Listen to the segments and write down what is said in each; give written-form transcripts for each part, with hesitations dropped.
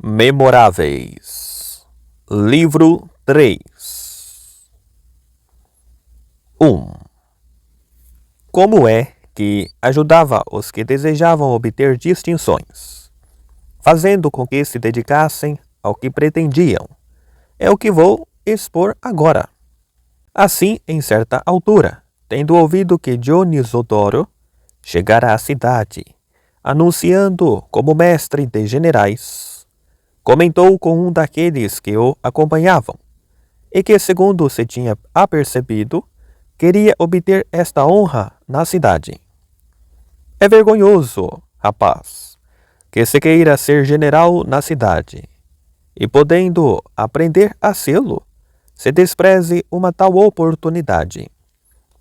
Memoráveis. Livro 3. 1. Como é que ajudava os que desejavam obter distinções, fazendo com que se dedicassem ao que pretendiam, é o que vou expor agora. Assim, em certa altura, tendo ouvido que Dionisodoro chegara à cidade, anunciando como mestre de generais, comentou com um daqueles que o acompanhavam, e que, segundo se tinha apercebido, queria obter esta honra na cidade. É vergonhoso, rapaz, que se queira ser general na cidade, e podendo aprender a sê-lo, se despreze uma tal oportunidade.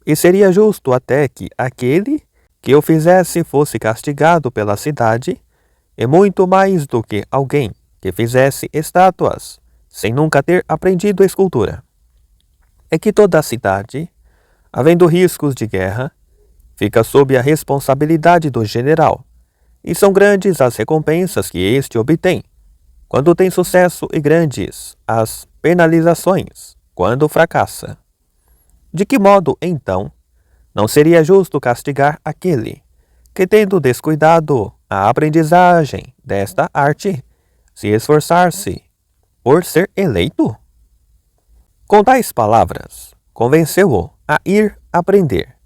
E seria justo até que aquele que o fizesse fosse castigado pela cidade, e muito mais do que alguém que fizesse estátuas sem nunca ter aprendido escultura. É que toda a cidade, havendo riscos de guerra, fica sob a responsabilidade do general, e são grandes as recompensas que este obtém quando tem sucesso e grandes as penalizações quando fracassa. De que modo, então, não seria justo castigar aquele que, tendo descuidado a aprendizagem desta arte, se esforçar-se por ser eleito? Com tais palavras, convenceu-o a ir aprender,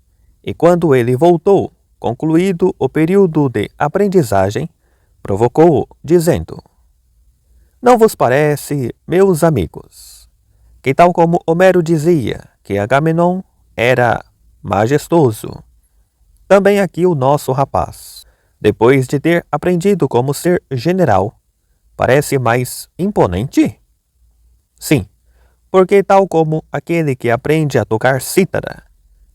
e quando ele voltou, concluído o período de aprendizagem, provocou-o, dizendo: Não vos parece, meus amigos, que tal como Homero dizia que Agamenon era majestoso, também aqui o nosso rapaz, depois de ter aprendido como ser general, parece mais imponente? Sim, porque tal como aquele que aprende a tocar cítara,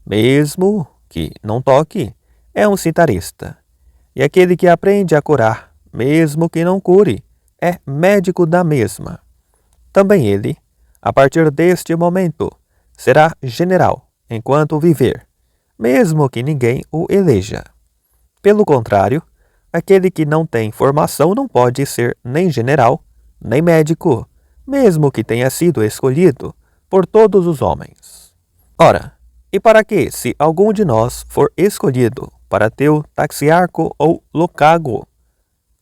mesmo que não toque, é um citarista, e aquele que aprende a curar, mesmo que não cure, é médico da mesma. Também ele, a partir deste momento, será general enquanto viver, mesmo que ninguém o eleja. Pelo contrário, aquele que não tem formação não pode ser nem general, nem médico, mesmo que tenha sido escolhido por todos os homens. Ora, e para que, se algum de nós for escolhido para teu taxiarco ou locago,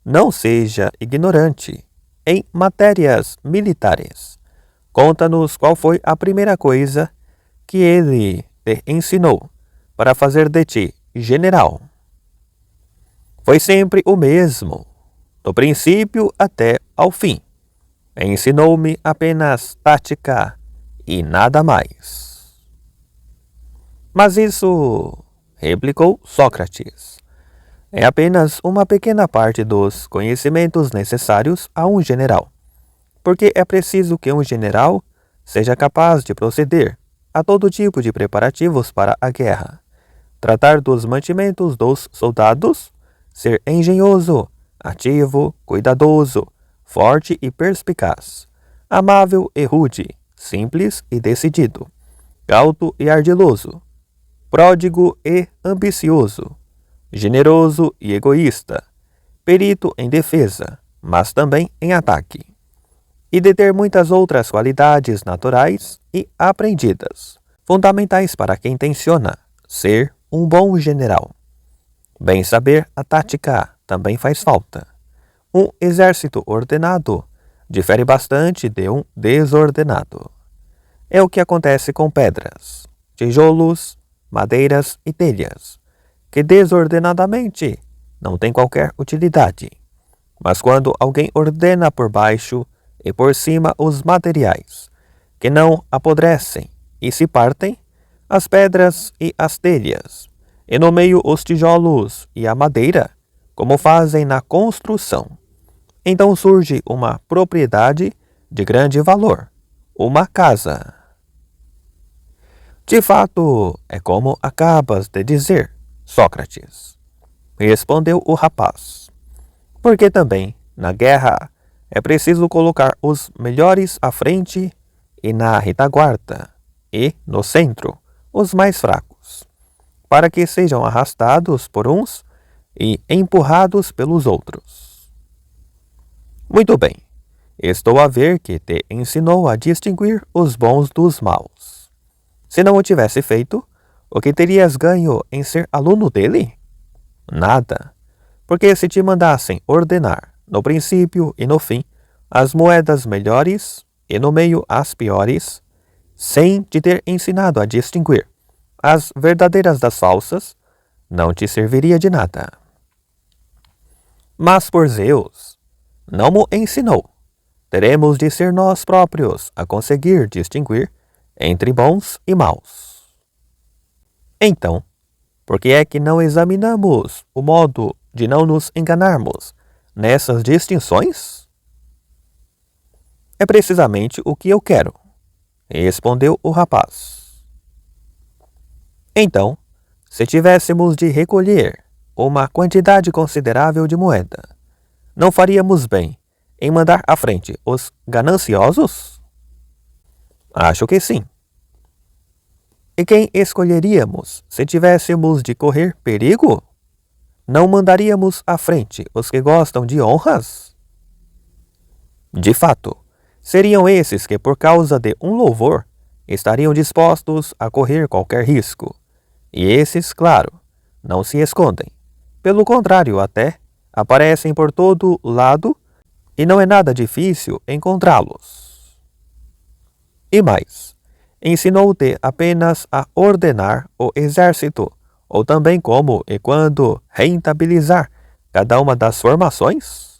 não seja ignorante em matérias militares? Conta-nos qual foi a primeira coisa que ele te ensinou para fazer de ti general. Foi sempre o mesmo, do princípio até ao fim. Ensinou-me apenas tática e nada mais. Mas isso, replicou Sócrates, é apenas uma pequena parte dos conhecimentos necessários a um general, porque é preciso que um general seja capaz de proceder a todo tipo de preparativos para a guerra, tratar dos mantimentos dos soldados, ser engenhoso, ativo, cuidadoso, forte e perspicaz, amável e rude, simples e decidido, cauto e ardiloso, pródigo e ambicioso, generoso e egoísta, perito em defesa, mas também em ataque, e de ter muitas outras qualidades naturais e aprendidas, fundamentais para quem tenciona ser um bom general. Bem saber a tática também faz falta. Um exército ordenado difere bastante de um desordenado. É o que acontece com pedras, tijolos, madeiras e telhas, que desordenadamente não têm qualquer utilidade. Mas quando alguém ordena por baixo e por cima os materiais, que não apodrecem e se partem, as pedras e as telhas, e no meio os tijolos e a madeira, como fazem na construção, então surge uma propriedade de grande valor, uma casa. De fato, é como acabas de dizer, Sócrates, respondeu o rapaz, porque também, na guerra, é preciso colocar os melhores à frente e na retaguarda, e, no centro, os mais fracos, para que sejam arrastados por uns e empurrados pelos outros. Muito bem. Estou a ver que te ensinou a distinguir os bons dos maus. Se não o tivesse feito, o que terias ganho em ser aluno dele? Nada. Porque se te mandassem ordenar, no princípio e no fim, as moedas melhores e no meio as piores, sem te ter ensinado a distinguir as verdadeiras das falsas, não te serviria de nada. Mas por Zeus, não mo ensinou. Teremos de ser nós próprios a conseguir distinguir entre bons e maus. Então, por que é que não examinamos o modo de não nos enganarmos nessas distinções? É precisamente o que eu quero, respondeu o rapaz. Então, se tivéssemos de recolher uma quantidade considerável de moeda, não faríamos bem em mandar à frente os gananciosos? Acho que sim. E quem escolheríamos se tivéssemos de correr perigo? Não mandaríamos à frente os que gostam de honras? De fato, seriam esses que, por causa de um louvor, estariam dispostos a correr qualquer risco. E esses, claro, não se escondem. Pelo contrário, até aparecem por todo lado e não é nada difícil encontrá-los. E mais, ensinou-te apenas a ordenar o exército, ou também como e quando rentabilizar cada uma das formações?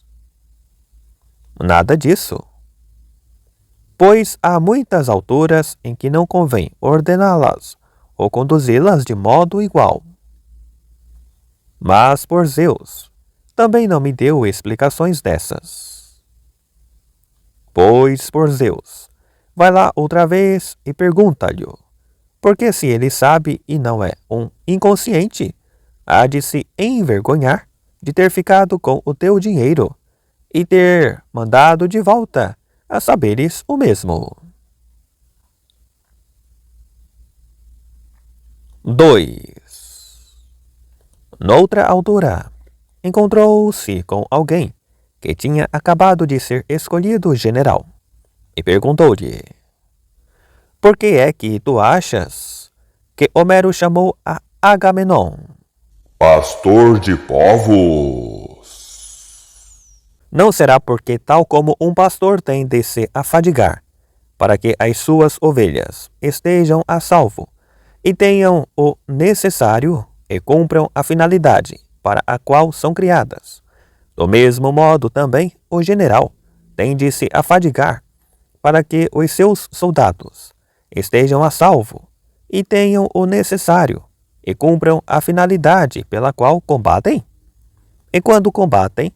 Nada disso. Pois há muitas alturas em que não convém ordená-las ou conduzi-las de modo igual. Mas por Zeus, também não me deu explicações dessas. Pois por Zeus, vai lá outra vez e pergunta-lhe, porque se ele sabe e não é um inconsciente, há de se envergonhar de ter ficado com o teu dinheiro e ter mandado de volta, a saberes o mesmo. 2. Noutra altura, encontrou-se com alguém que tinha acabado de ser escolhido general e perguntou-lhe: por que é que tu achas que Homero chamou a Agamenon pastor de povos? Não será porque, tal como um pastor tem de se afadigar, para que as suas ovelhas estejam a salvo e tenham o necessário e cumpram a finalidade para a qual são criadas. Do mesmo modo também o general tem de se afadigar para que os seus soldados estejam a salvo e tenham o necessário e cumpram a finalidade pela qual combatem. E quando combatem,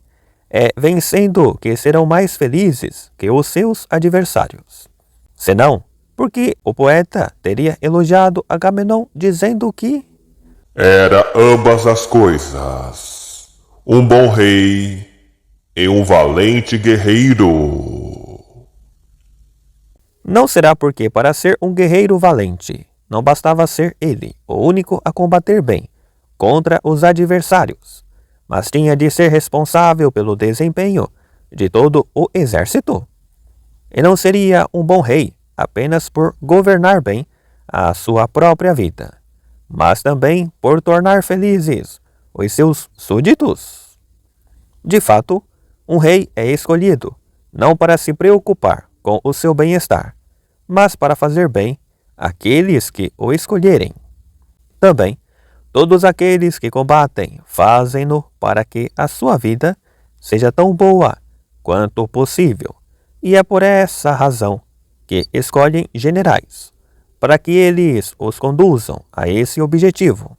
é vencendo que serão mais felizes que os seus adversários. Senão, porque o poeta teria elogiado Agamenon dizendo que Era ambas as coisas, um bom rei e um valente guerreiro. não será porque para ser um guerreiro valente não bastava ser ele o único a combater bem contra os adversários, mas tinha de ser responsável pelo desempenho de todo o exército? E não seria um bom rei apenas por governar bem a sua própria vida, mas também por tornar felizes os seus súditos? De fato, um rei é escolhido não para se preocupar com o seu bem-estar, mas para fazer bem àqueles que o escolherem. Também, todos aqueles que combatem fazem-no para que a sua vida seja tão boa quanto possível, e é por essa razão que escolhem generais, para que eles os conduzam a esse objetivo.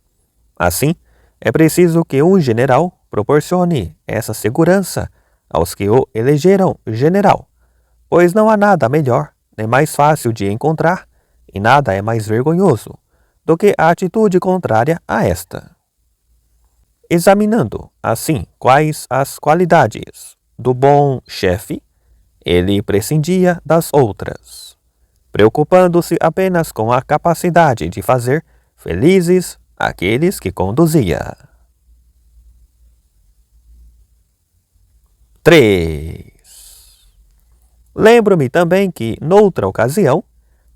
Assim, é preciso que um general proporcione essa segurança aos que o elegeram general, pois não há nada melhor nem mais fácil de encontrar, e nada é mais vergonhoso do que a atitude contrária a esta. Examinando, assim, quais as qualidades do bom chefe, ele prescindia das outras, preocupando-se apenas com a capacidade de fazer felizes aqueles que conduzia. 3. Lembro-me também que, noutra ocasião,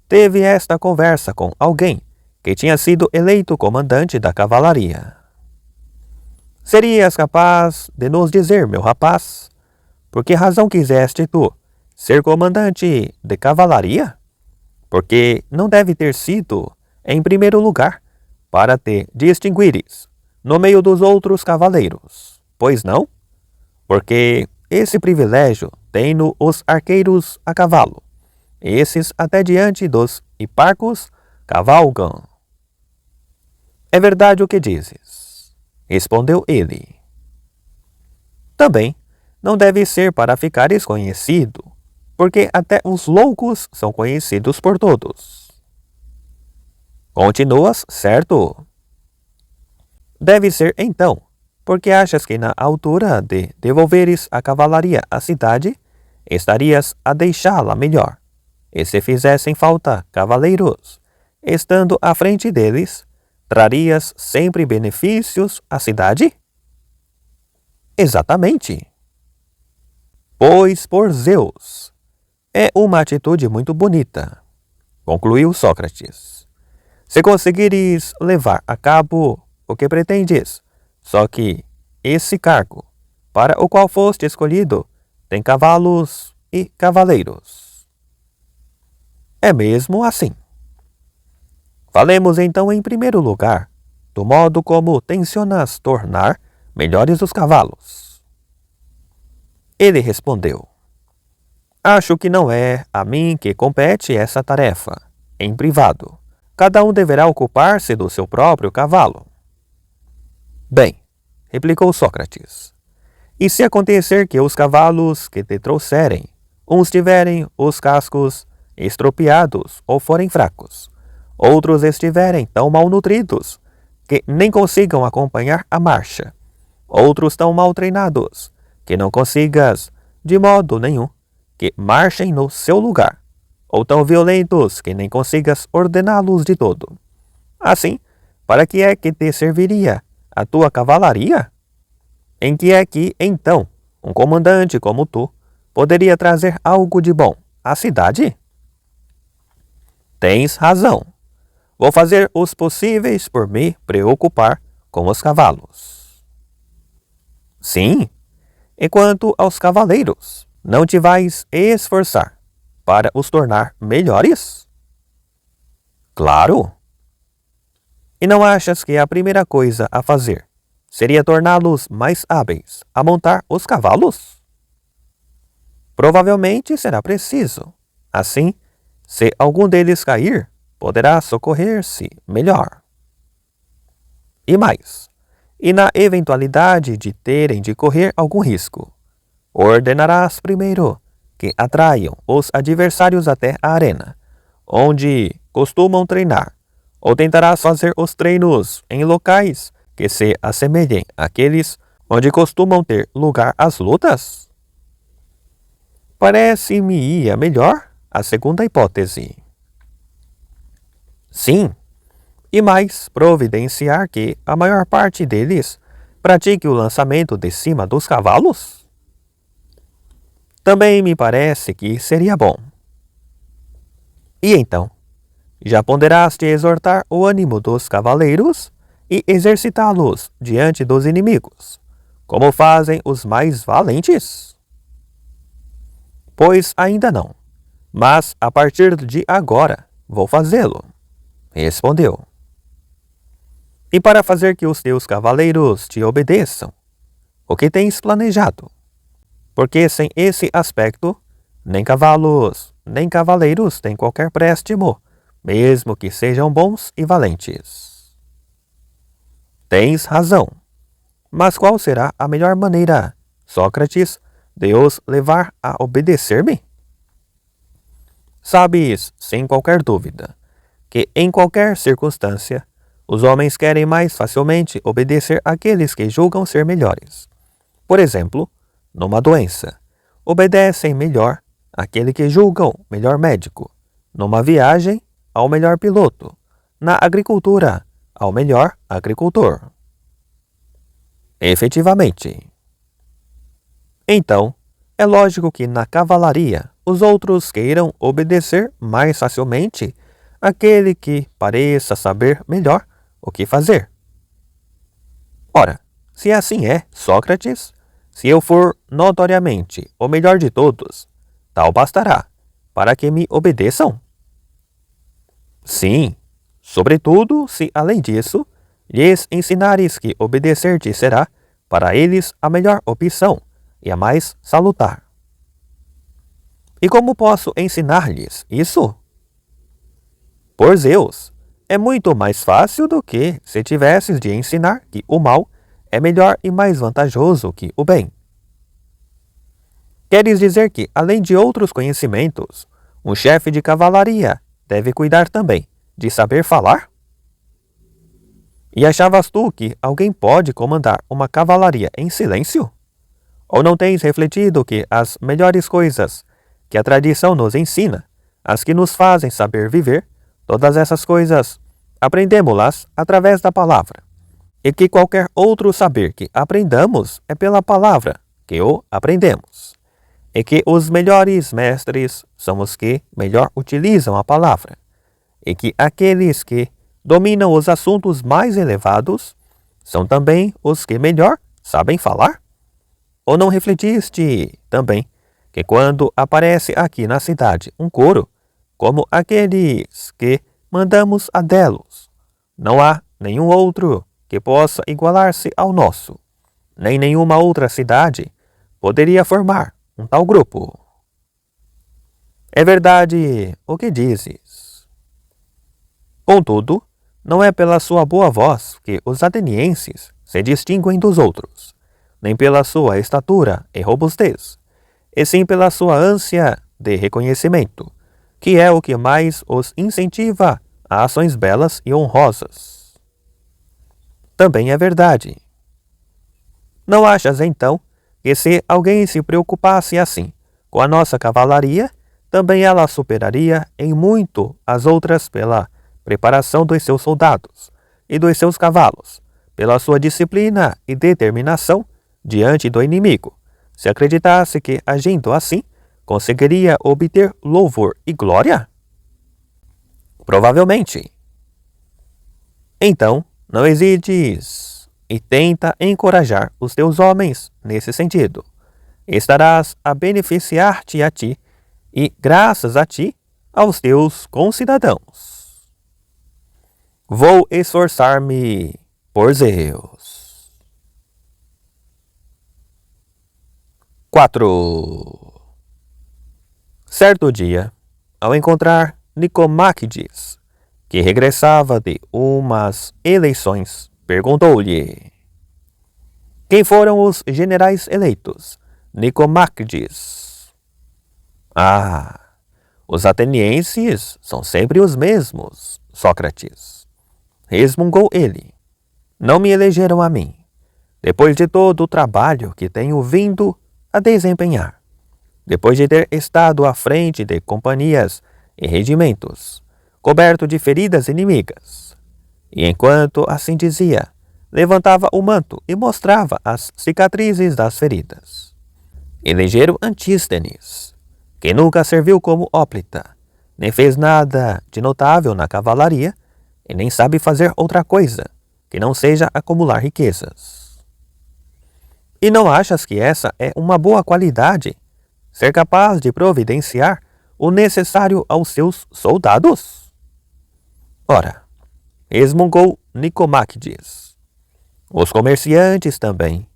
teve esta conversa com alguém que tinha sido eleito comandante da cavalaria. Serias capaz de nos dizer, meu rapaz, por que razão quiseste tu ser comandante de cavalaria? Porque não deve ter sido, em primeiro lugar, para te distinguires no meio dos outros cavaleiros, pois não? Porque esse privilégio tem-no os arqueiros a cavalo. Esses até diante dos hiparcos cavalgam. É verdade o que dizes, respondeu ele. Também não deve ser para ficares conhecido, porque até os loucos são conhecidos por todos. Continuas, certo? Deve ser então, porque achas que na altura de devolveres a cavalaria à cidade, estarias a deixá-la melhor. E se fizessem falta cavaleiros, estando à frente deles, trarias sempre benefícios à cidade? Exatamente. Pois por Zeus, é uma atitude muito bonita, concluiu Sócrates. Se conseguires levar a cabo o que pretendes, só que esse cargo, para o qual foste escolhido, tem cavalos e cavaleiros. É mesmo assim. Falemos então em primeiro lugar do modo como tensionas tornar melhores os cavalos. Ele respondeu: Acho que não é a mim que compete essa tarefa. Em privado, cada um deverá ocupar-se do seu próprio cavalo. Bem, replicou Sócrates, e se acontecer que os cavalos que te trouxerem, uns tiverem os cascos estropiados ou forem fracos, outros estiverem tão mal nutridos que nem consigam acompanhar a marcha, outros tão mal treinados que não consigas, de modo nenhum, que marchem no seu lugar, ou tão violentos que nem consigas ordená-los de todo. Assim, para que é que te serviria a tua cavalaria? Em que é que, então, um comandante como tu poderia trazer algo de bom à cidade? Tens razão. Vou fazer os possíveis por me preocupar com os cavalos. Sim, e quanto aos cavaleiros, não te vais esforçar para os tornar melhores? Claro. E não achas que a primeira coisa a fazer seria torná-los mais hábeis a montar os cavalos? Provavelmente será preciso. Assim, se algum deles cair, poderá socorrer-se melhor. E mais, e na eventualidade de terem de correr algum risco, ordenarás primeiro que atraiam os adversários até a arena, onde costumam treinar, ou tentarás fazer os treinos em locais que se assemelhem àqueles onde costumam ter lugar as lutas? Parece-me melhor a segunda hipótese. Sim, e mais providenciar que a maior parte deles pratique o lançamento de cima dos cavalos? Também me parece que seria bom. E então, já ponderaste exortar o ânimo dos cavaleiros e exercitá-los diante dos inimigos, como fazem os mais valentes? Pois ainda não, mas a partir de agora vou fazê-lo, respondeu. E para fazer que os teus cavaleiros te obedeçam, o que tens planejado? Porque sem esse aspecto, nem cavalos, nem cavaleiros têm qualquer préstimo, mesmo que sejam bons e valentes. Tens razão. Mas qual será a melhor maneira, Sócrates, de os levar a obedecer-me? Sabes, sem qualquer dúvida, que em qualquer circunstância, os homens querem mais facilmente obedecer àqueles que julgam ser melhores. Por exemplo, numa doença, obedecem melhor àquele que julgam melhor médico. Numa viagem, ao melhor piloto. Na agricultura, ao melhor agricultor. Efetivamente. Então, é lógico que na cavalaria os outros queiram obedecer mais facilmente àquele que pareça saber melhor o que fazer. Ora, se assim é, Sócrates, se eu for notoriamente o melhor de todos, tal bastará para que me obedeçam? Sim, sobretudo se, além disso, lhes ensinares que obedecer-te será, para eles, a melhor opção e a mais salutar. E como posso ensinar-lhes isso? Por Zeus, é muito mais fácil do que se tivesses de ensinar que o mal é melhor e mais vantajoso que o bem. Queres dizer que, além de outros conhecimentos, um chefe de cavalaria deve cuidar também de saber falar? E achavas tu que alguém pode comandar uma cavalaria em silêncio? Ou não tens refletido que as melhores coisas que a tradição nos ensina, as que nos fazem saber viver, todas essas coisas, aprendemos-las através da palavra, e que qualquer outro saber que aprendamos é pela palavra que o aprendemos, e que os melhores mestres são os que melhor utilizam a palavra, e que aqueles que dominam os assuntos mais elevados são também os que melhor sabem falar? Ou não refletiste também que quando aparece aqui na cidade um coro, como aqueles que mandamos a Delos, não há nenhum outro que possa igualar-se ao nosso, nem nenhuma outra cidade poderia formar um tal grupo? É verdade o que dizes. Contudo, não é pela sua boa voz que os atenienses se distinguem dos outros, nem pela sua estatura e robustez, e sim pela sua ânsia de reconhecimento, que é o que mais os incentiva a ações belas e honrosas. Também é verdade. Não achas, então, que se alguém se preocupasse assim com a nossa cavalaria, também ela superaria em muito as outras pela preparação dos seus soldados e dos seus cavalos, pela sua disciplina e determinação diante do inimigo, se acreditasse que, agindo assim, conseguiria obter louvor e glória? Provavelmente. Então, não hesites e tenta encorajar os teus homens nesse sentido. Estarás a beneficiar-te a ti e, graças a ti, aos teus concidadãos. Vou esforçar-me por Zeus. 4. Certo dia, ao encontrar Nicomáquides, que regressava de umas eleições, perguntou-lhe: quem foram os generais eleitos? Nicomáquides: ah, os atenienses são sempre os mesmos, Sócrates. Resmungou ele. Não me elegeram a mim, depois de todo o trabalho que tenho vindo a desempenhar, depois de ter estado à frente de companhias e regimentos, coberto de feridas inimigas. E enquanto assim dizia, levantava o manto e mostrava as cicatrizes das feridas. Elegeram Antístenes, que nunca serviu como hóplita, nem fez nada de notável na cavalaria, e nem sabe fazer outra coisa que não seja acumular riquezas. E não achas que essa é uma boa qualidade, ser capaz de providenciar o necessário aos seus soldados? Ora, resmungou Nicomáquides, os comerciantes também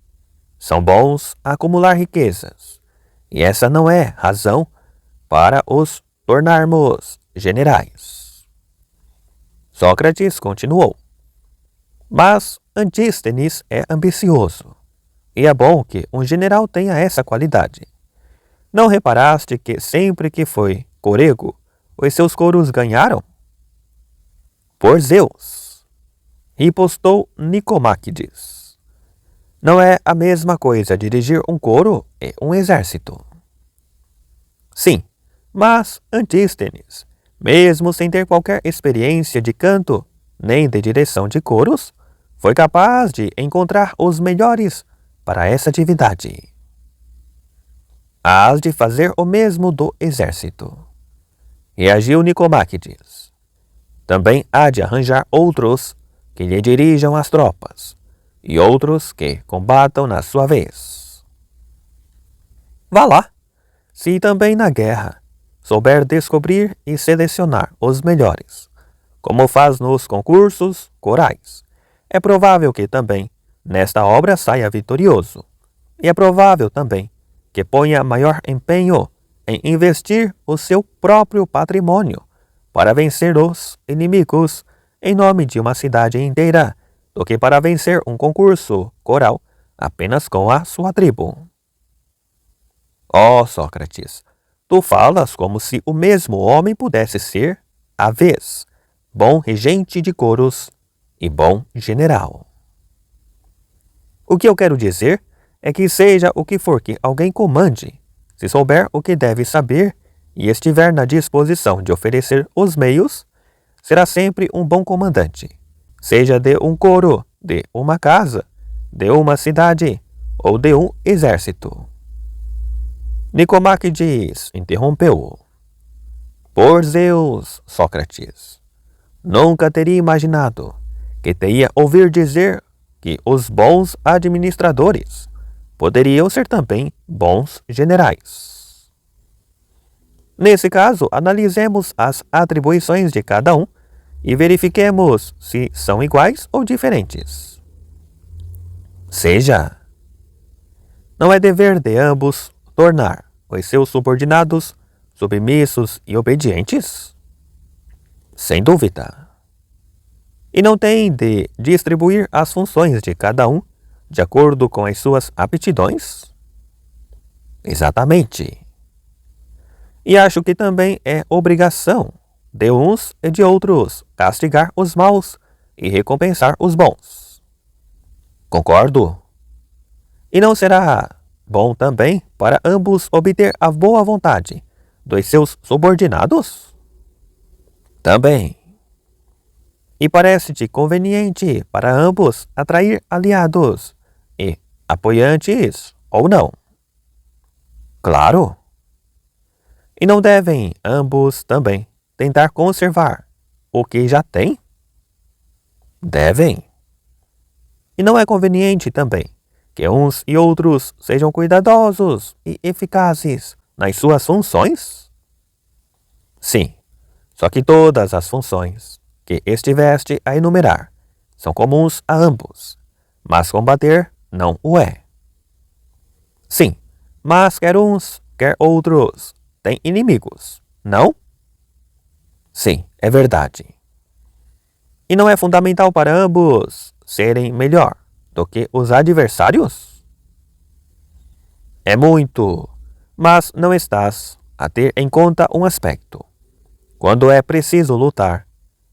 são bons a acumular riquezas, e essa não é razão para os tornarmos generais. Sócrates continuou: mas Antístenes é ambicioso, e é bom que um general tenha essa qualidade. Não reparaste que sempre que foi corego, os seus coros ganharam? Por Zeus, ripostou Nicomáquides. Não é a mesma coisa dirigir um coro e um exército. Sim, mas Antístenes, mesmo sem ter qualquer experiência de canto nem de direção de coros, foi capaz de encontrar os melhores para essa atividade. hás de fazer o mesmo do exército. Reagiu Nicomáquides. Também há de arranjar outros que lhe dirijam as tropas, e outros que combatam na sua vez. Vá lá, se também na guerra souber descobrir e selecionar os melhores, como faz nos concursos corais, é provável que também nesta obra saia vitorioso, e é provável também que ponha maior empenho em investir o seu próprio patrimônio para vencer os inimigos em nome de uma cidade inteira, do que para vencer um concurso coral apenas com a sua tribo. Ó Sócrates, tu falas como se o mesmo homem pudesse ser, à vez, bom regente de coros e bom general. O que eu quero dizer é que seja o que for que alguém comande, se souber o que deve saber e estiver na disposição de oferecer os meios, será sempre um bom comandante, seja de um coro, de uma casa, de uma cidade ou de um exército. Nicomáquides interrompeu-o. Por Zeus, Sócrates, nunca teria imaginado que te ia ouvir dizer que os bons administradores poderiam ser também bons generais. Nesse caso, analisemos as atribuições de cada um e verifiquemos se são iguais ou diferentes. Seja, não é dever de ambos tornar os seus subordinados submissos e obedientes? Sem dúvida. E não tem de distribuir as funções de cada um de acordo com as suas aptidões? Exatamente. E acho que também é obrigação de uns e de outros castigar os maus e recompensar os bons. Concordo. E não será bom também para ambos obter a boa vontade dos seus subordinados? Também. E parece-te conveniente para ambos atrair aliados e apoiantes ou não? Claro. E não devem ambos também tentar conservar o que já têm? Devem. E não é conveniente também que uns e outros sejam cuidadosos e eficazes nas suas funções? Sim, só que todas as funções que estiveste a enumerar são comuns a ambos, mas combater não o é. Sim, mas quer uns, quer outros têm inimigos, não? Sim, é verdade. E não é fundamental para ambos serem melhor do que os adversários? É muito, mas não estás a ter em conta um aspecto. Quando é preciso lutar,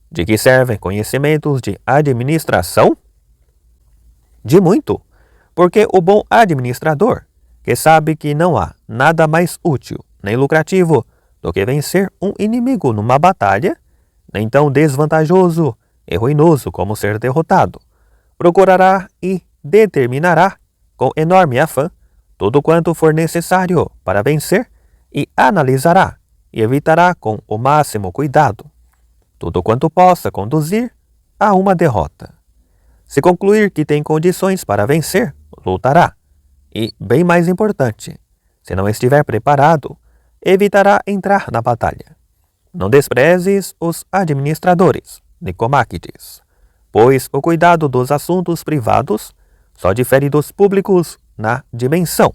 de que servem conhecimentos de administração? De muito, porque o bom administrador, que sabe que não há nada mais útil nem lucrativo do que vencer um inimigo numa batalha, nem tão desvantajoso e ruinoso como ser derrotado, procurará e determinará com enorme afã tudo quanto for necessário para vencer e analisará e evitará com o máximo cuidado tudo quanto possa conduzir a uma derrota. Se concluir que tem condições para vencer, lutará. E, bem mais importante, se não estiver preparado, evitará entrar na batalha. Não desprezes os administradores, Nicomáquides, pois o cuidado dos assuntos privados só difere dos públicos na dimensão.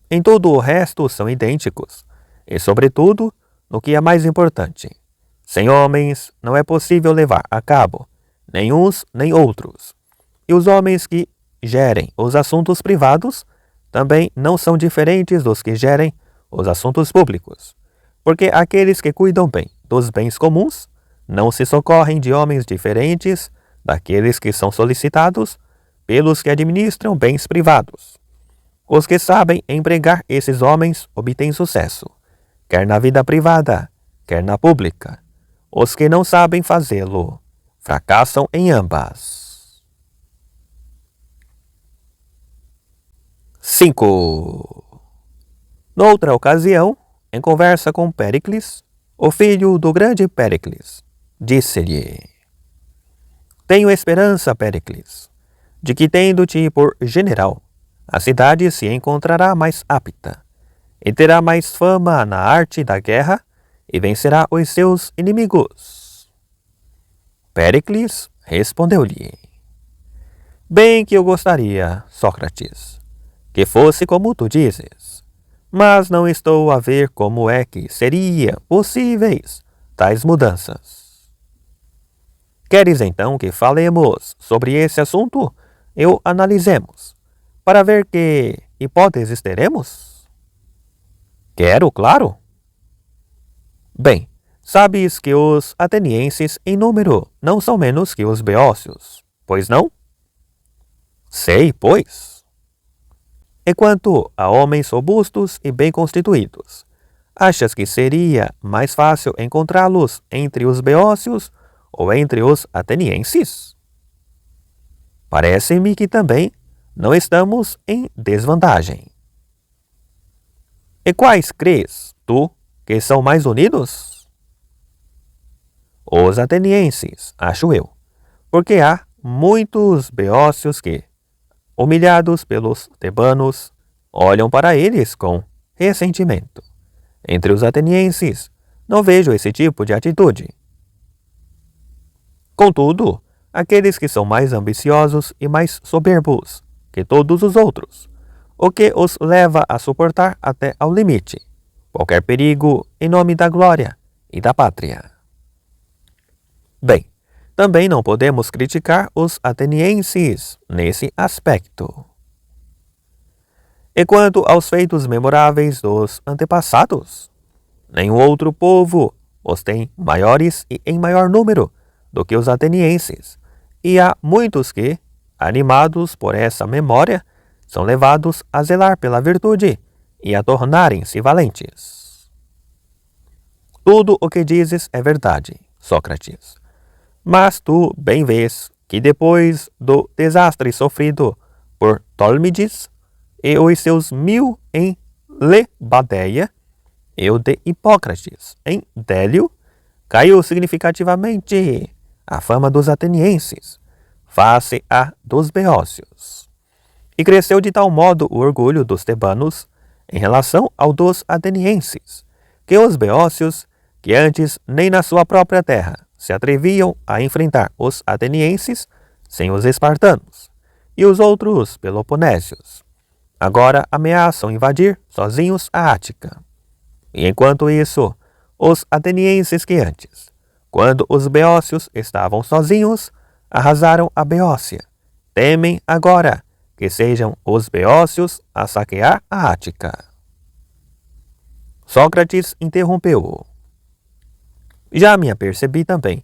Em todo o resto são idênticos, e sobretudo no que é mais importante. Sem homens não é possível levar a cabo nem uns nem outros. E os homens que gerem os assuntos privados também não são diferentes dos que gerem os assuntos públicos, porque aqueles que cuidam bem dos bens comuns não se socorrem de homens diferentes daqueles que são solicitados pelos que administram bens privados. Os que sabem empregar esses homens obtêm sucesso, quer na vida privada, quer na pública. Os que não sabem fazê-lo fracassam em ambas. 5. Noutra ocasião, em conversa com Péricles, o filho do grande Péricles, disse-lhe: Tenho esperança, Péricles, de que, tendo-te por general, a cidade se encontrará mais apta, e terá mais fama na arte da guerra, e vencerá os seus inimigos. Péricles respondeu-lhe: Bem que eu gostaria, Sócrates, que fosse como tu dizes, mas não estou a ver como é que seriam possíveis tais mudanças. Queres então que falemos sobre esse assunto e o analisemos, para ver que hipóteses teremos? Quero, claro. Bem, sabes que os atenienses em número não são menos que os beócios, pois não? Sei, pois. E quanto a homens robustos e bem constituídos, achas que seria mais fácil encontrá-los entre os beócios ou entre os atenienses? Parece-me que também não estamos em desvantagem. E quais crês tu que são mais unidos? Os atenienses, acho eu, porque há muitos beócios que, humilhados pelos tebanos, olham para eles com ressentimento. Entre os atenienses, não vejo esse tipo de atitude. Contudo, aqueles que são mais ambiciosos e mais soberbos que todos os outros, o que os leva a suportar até ao limite qualquer perigo em nome da glória e da pátria. Bem, também não podemos criticar os atenienses nesse aspecto. E quanto aos feitos memoráveis dos antepassados, nenhum outro povo os tem maiores e em maior número do que os atenienses, e há muitos que, animados por essa memória, são levados a zelar pela virtude e a tornarem-se valentes. Tudo o que dizes é verdade, Sócrates, mas tu bem vês que depois do desastre sofrido por Tólmides e os seus 1000 em Lebadeia e o de Hipócrates em Délio, caiu significativamente a fama dos atenienses face à dos beócios, e cresceu de tal modo o orgulho dos tebanos em relação ao dos atenienses, que os beócios, que antes nem na sua própria terra se atreviam a enfrentar os atenienses sem os espartanos, e os outros peloponésios, agora ameaçam invadir sozinhos a Ática. E enquanto isso, os atenienses que antes, quando os beócios estavam sozinhos, arrasaram a Beócia, temem agora que sejam os beócios a saquear a Ática. Sócrates interrompeu-o. Já me apercebi também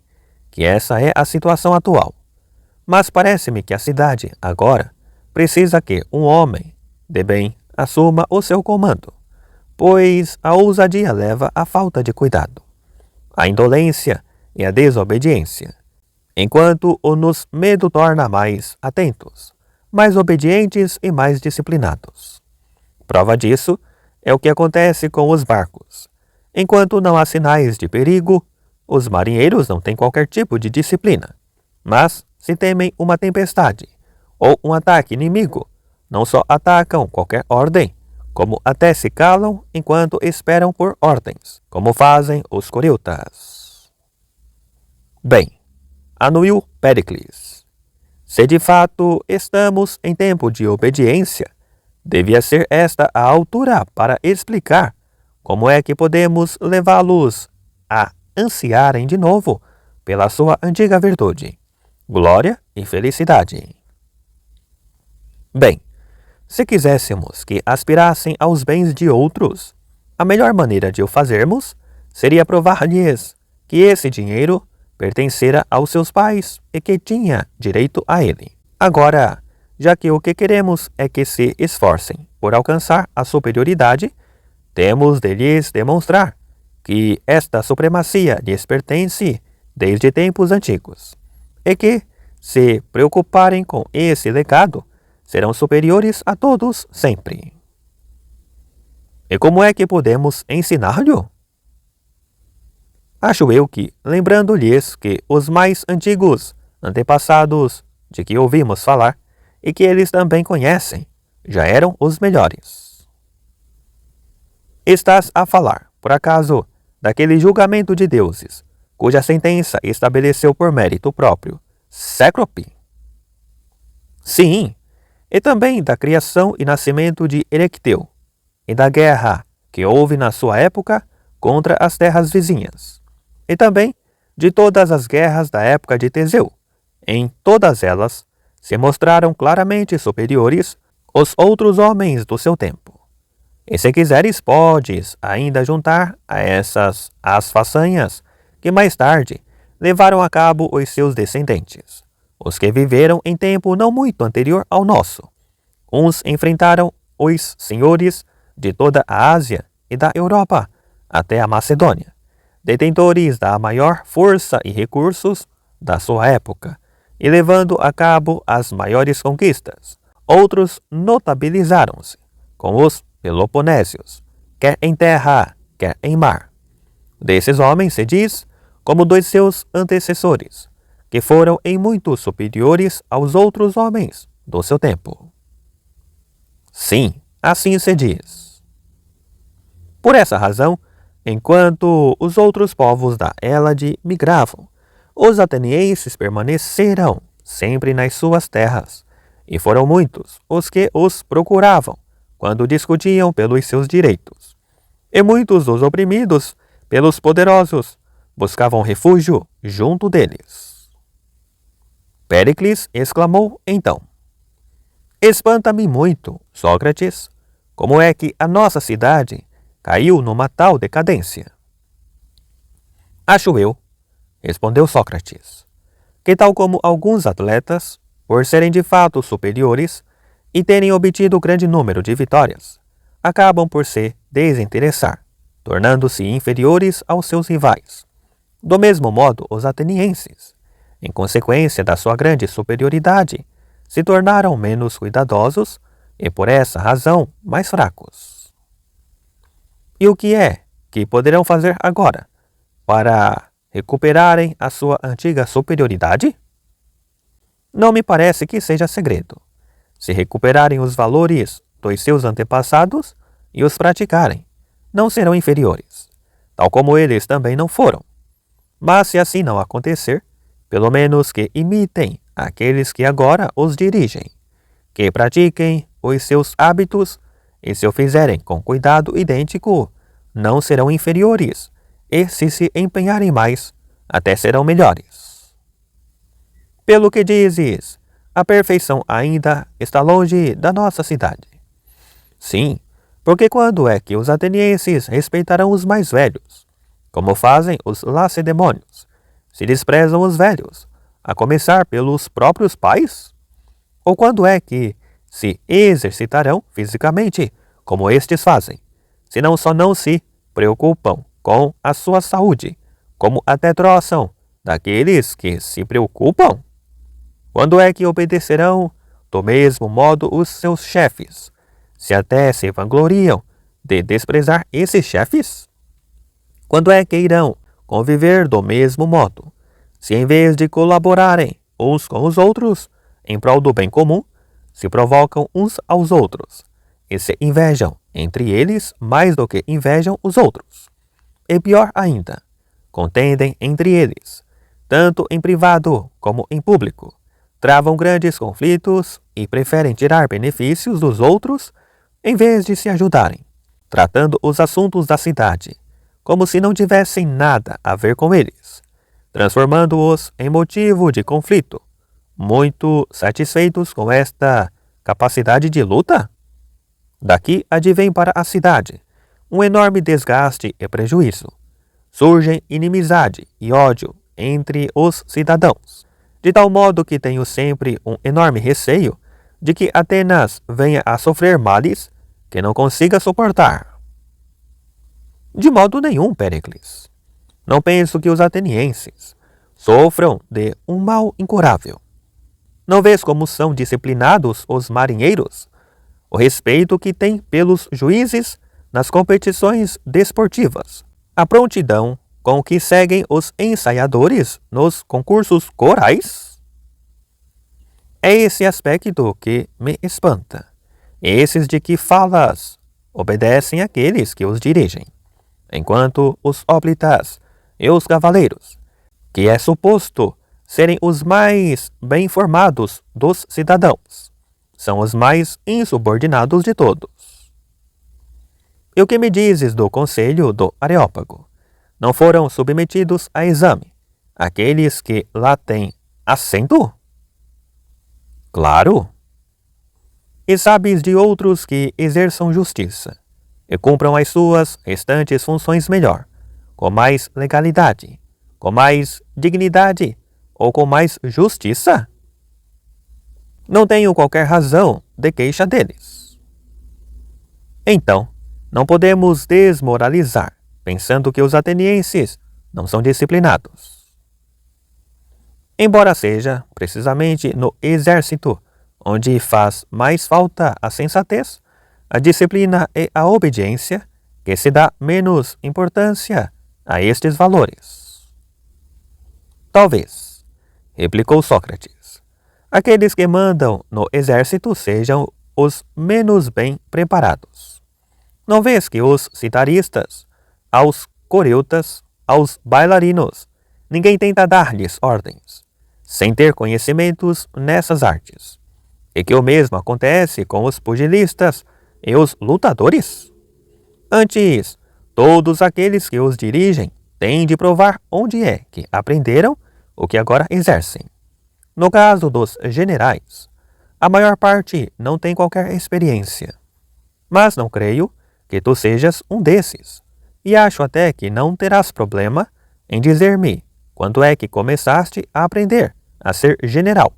que essa é a situação atual, mas parece-me que a cidade, agora, precisa que um homem de bem assuma o seu comando, pois a ousadia leva à falta de cuidado, a indolência e a desobediência, enquanto o nos medo torna mais atentos, mais obedientes e mais disciplinados. Prova disso é o que acontece com os barcos. Enquanto não há sinais de perigo, os marinheiros não têm qualquer tipo de disciplina, mas se temem uma tempestade ou um ataque inimigo, não só atacam qualquer ordem, como até se calam enquanto esperam por ordens, como fazem os coriltas. Bem, anuiu Péricles, se de fato estamos em tempo de obediência, devia ser esta a altura para explicar como é que podemos levá-los a ansiarem de novo pela sua antiga virtude, glória e felicidade. Bem, se quiséssemos que aspirassem aos bens de outros, a melhor maneira de o fazermos seria provar-lhes que esse dinheiro pertencera aos seus pais e que tinha direito a ele. Agora, já que o que queremos é que se esforcem por alcançar a superioridade, temos de lhes demonstrar que esta supremacia lhes pertence desde tempos antigos, e que, se preocuparem com esse legado, serão superiores a todos sempre. E como é que podemos ensinar-lhe? Acho eu que, lembrando-lhes que os mais antigos antepassados de que ouvimos falar, e que eles também conhecem, já eram os melhores. Estás a falar, por acaso, daquele julgamento de deuses, cuja sentença estabeleceu por mérito próprio Cécrope? Sim, e também da criação e nascimento de Erecteu, e da guerra que houve na sua época contra as terras vizinhas, e também de todas as guerras da época de Teseu. Em todas elas se mostraram claramente superiores os outros homens do seu tempo. E se quiseres, podes ainda juntar a essas as façanhas que mais tarde levaram a cabo os seus descendentes, os que viveram em tempo não muito anterior ao nosso. Uns enfrentaram os senhores de toda a Ásia e da Europa até a Macedônia, detentores da maior força e recursos da sua época, e levando a cabo as maiores conquistas. Outros notabilizaram-se, com os peloponésios, quer em terra, quer em mar. Desses homens se diz, como dos seus antecessores, que foram em muito superiores aos outros homens do seu tempo. Sim, assim se diz. Por essa razão, enquanto os outros povos da Hélade migravam, os atenienses permaneceram sempre nas suas terras, e foram muitos os que os procuravam quando discutiam pelos seus direitos. E muitos dos oprimidos pelos poderosos buscavam refúgio junto deles. Péricles exclamou então: Espanta-me muito, Sócrates, como é que a nossa cidade caiu numa tal decadência? Acho eu, respondeu Sócrates, que tal como alguns atletas, por serem de fato superiores e terem obtido grande número de vitórias, acabam por se desinteressar, tornando-se inferiores aos seus rivais. Do mesmo modo, os atenienses, em consequência da sua grande superioridade, se tornaram menos cuidadosos e, por essa razão, mais fracos. E o que é que poderão fazer agora para recuperarem a sua antiga superioridade? Não me parece que seja segredo. Se recuperarem os valores dos seus antepassados e os praticarem, não serão inferiores, tal como eles também não foram. Mas se assim não acontecer, pelo menos que imitem aqueles que agora os dirigem, que pratiquem os seus hábitos e se o fizerem com cuidado idêntico, não serão inferiores, e se empenharem mais, até serão melhores. Pelo que dizes, a perfeição ainda está longe da nossa cidade. Sim, porque quando é que os atenienses respeitarão os mais velhos, como fazem os lacedemônios, se desprezam os velhos, a começar pelos próprios pais? Ou quando é que se exercitarão fisicamente, como estes fazem, se não só não se preocupam com a sua saúde, como até troçam daqueles que se preocupam? Quando é que obedecerão do mesmo modo os seus chefes, se até se vangloriam de desprezar esses chefes? Quando é que irão conviver do mesmo modo, se em vez de colaborarem uns com os outros em prol do bem comum, se provocam uns aos outros e se invejam entre eles mais do que invejam os outros? E pior ainda, contendem entre eles, tanto em privado como em público, travam grandes conflitos e preferem tirar benefícios dos outros em vez de se ajudarem, tratando os assuntos da cidade como se não tivessem nada a ver com eles, transformando-os em motivo de conflito, muito satisfeitos com esta capacidade de luta? Daqui advém para a cidade um enorme desgaste e prejuízo. Surgem inimizade e ódio entre os cidadãos, de tal modo que tenho sempre um enorme receio de que Atenas venha a sofrer males que não consiga suportar. De modo nenhum, Péricles. Não penso que os atenienses sofram de um mal incurável. Não vês como são disciplinados os marinheiros? O respeito que têm pelos juízes nas competições desportivas, a prontidão com que seguem os ensaiadores nos concursos corais? É esse aspecto que me espanta. Esses de que falas obedecem àqueles que os dirigem, enquanto os hóplitas e os cavaleiros, que é suposto serem os mais bem informados dos cidadãos, são os mais insubordinados de todos. E o que me dizes do conselho do Areópago? Não foram submetidos a exame aqueles que lá têm assento? Claro. E sabes de outros que exerçam justiça e cumpram as suas restantes funções melhor, com mais legalidade, com mais dignidade ou com mais justiça? Não tenho qualquer razão de queixa deles. Então, não podemos desmoralizar, pensando que os atenienses não são disciplinados. Embora seja precisamente no exército onde faz mais falta a sensatez, a disciplina e a obediência, que se dá menos importância a estes valores. Talvez, replicou Sócrates, aqueles que mandam no exército sejam os menos bem preparados. Não vês que os citaristas, aos coreutas, aos bailarinos, ninguém tenta dar-lhes ordens, sem ter conhecimentos nessas artes, e que o mesmo acontece com os pugilistas e os lutadores? Antes, todos aqueles que os dirigem têm de provar onde é que aprenderam o que agora exercem. No caso dos generais, a maior parte não tem qualquer experiência. Mas não creio que tu sejas um desses, e acho até que não terás problema em dizer-me quando é que começaste a aprender a ser general,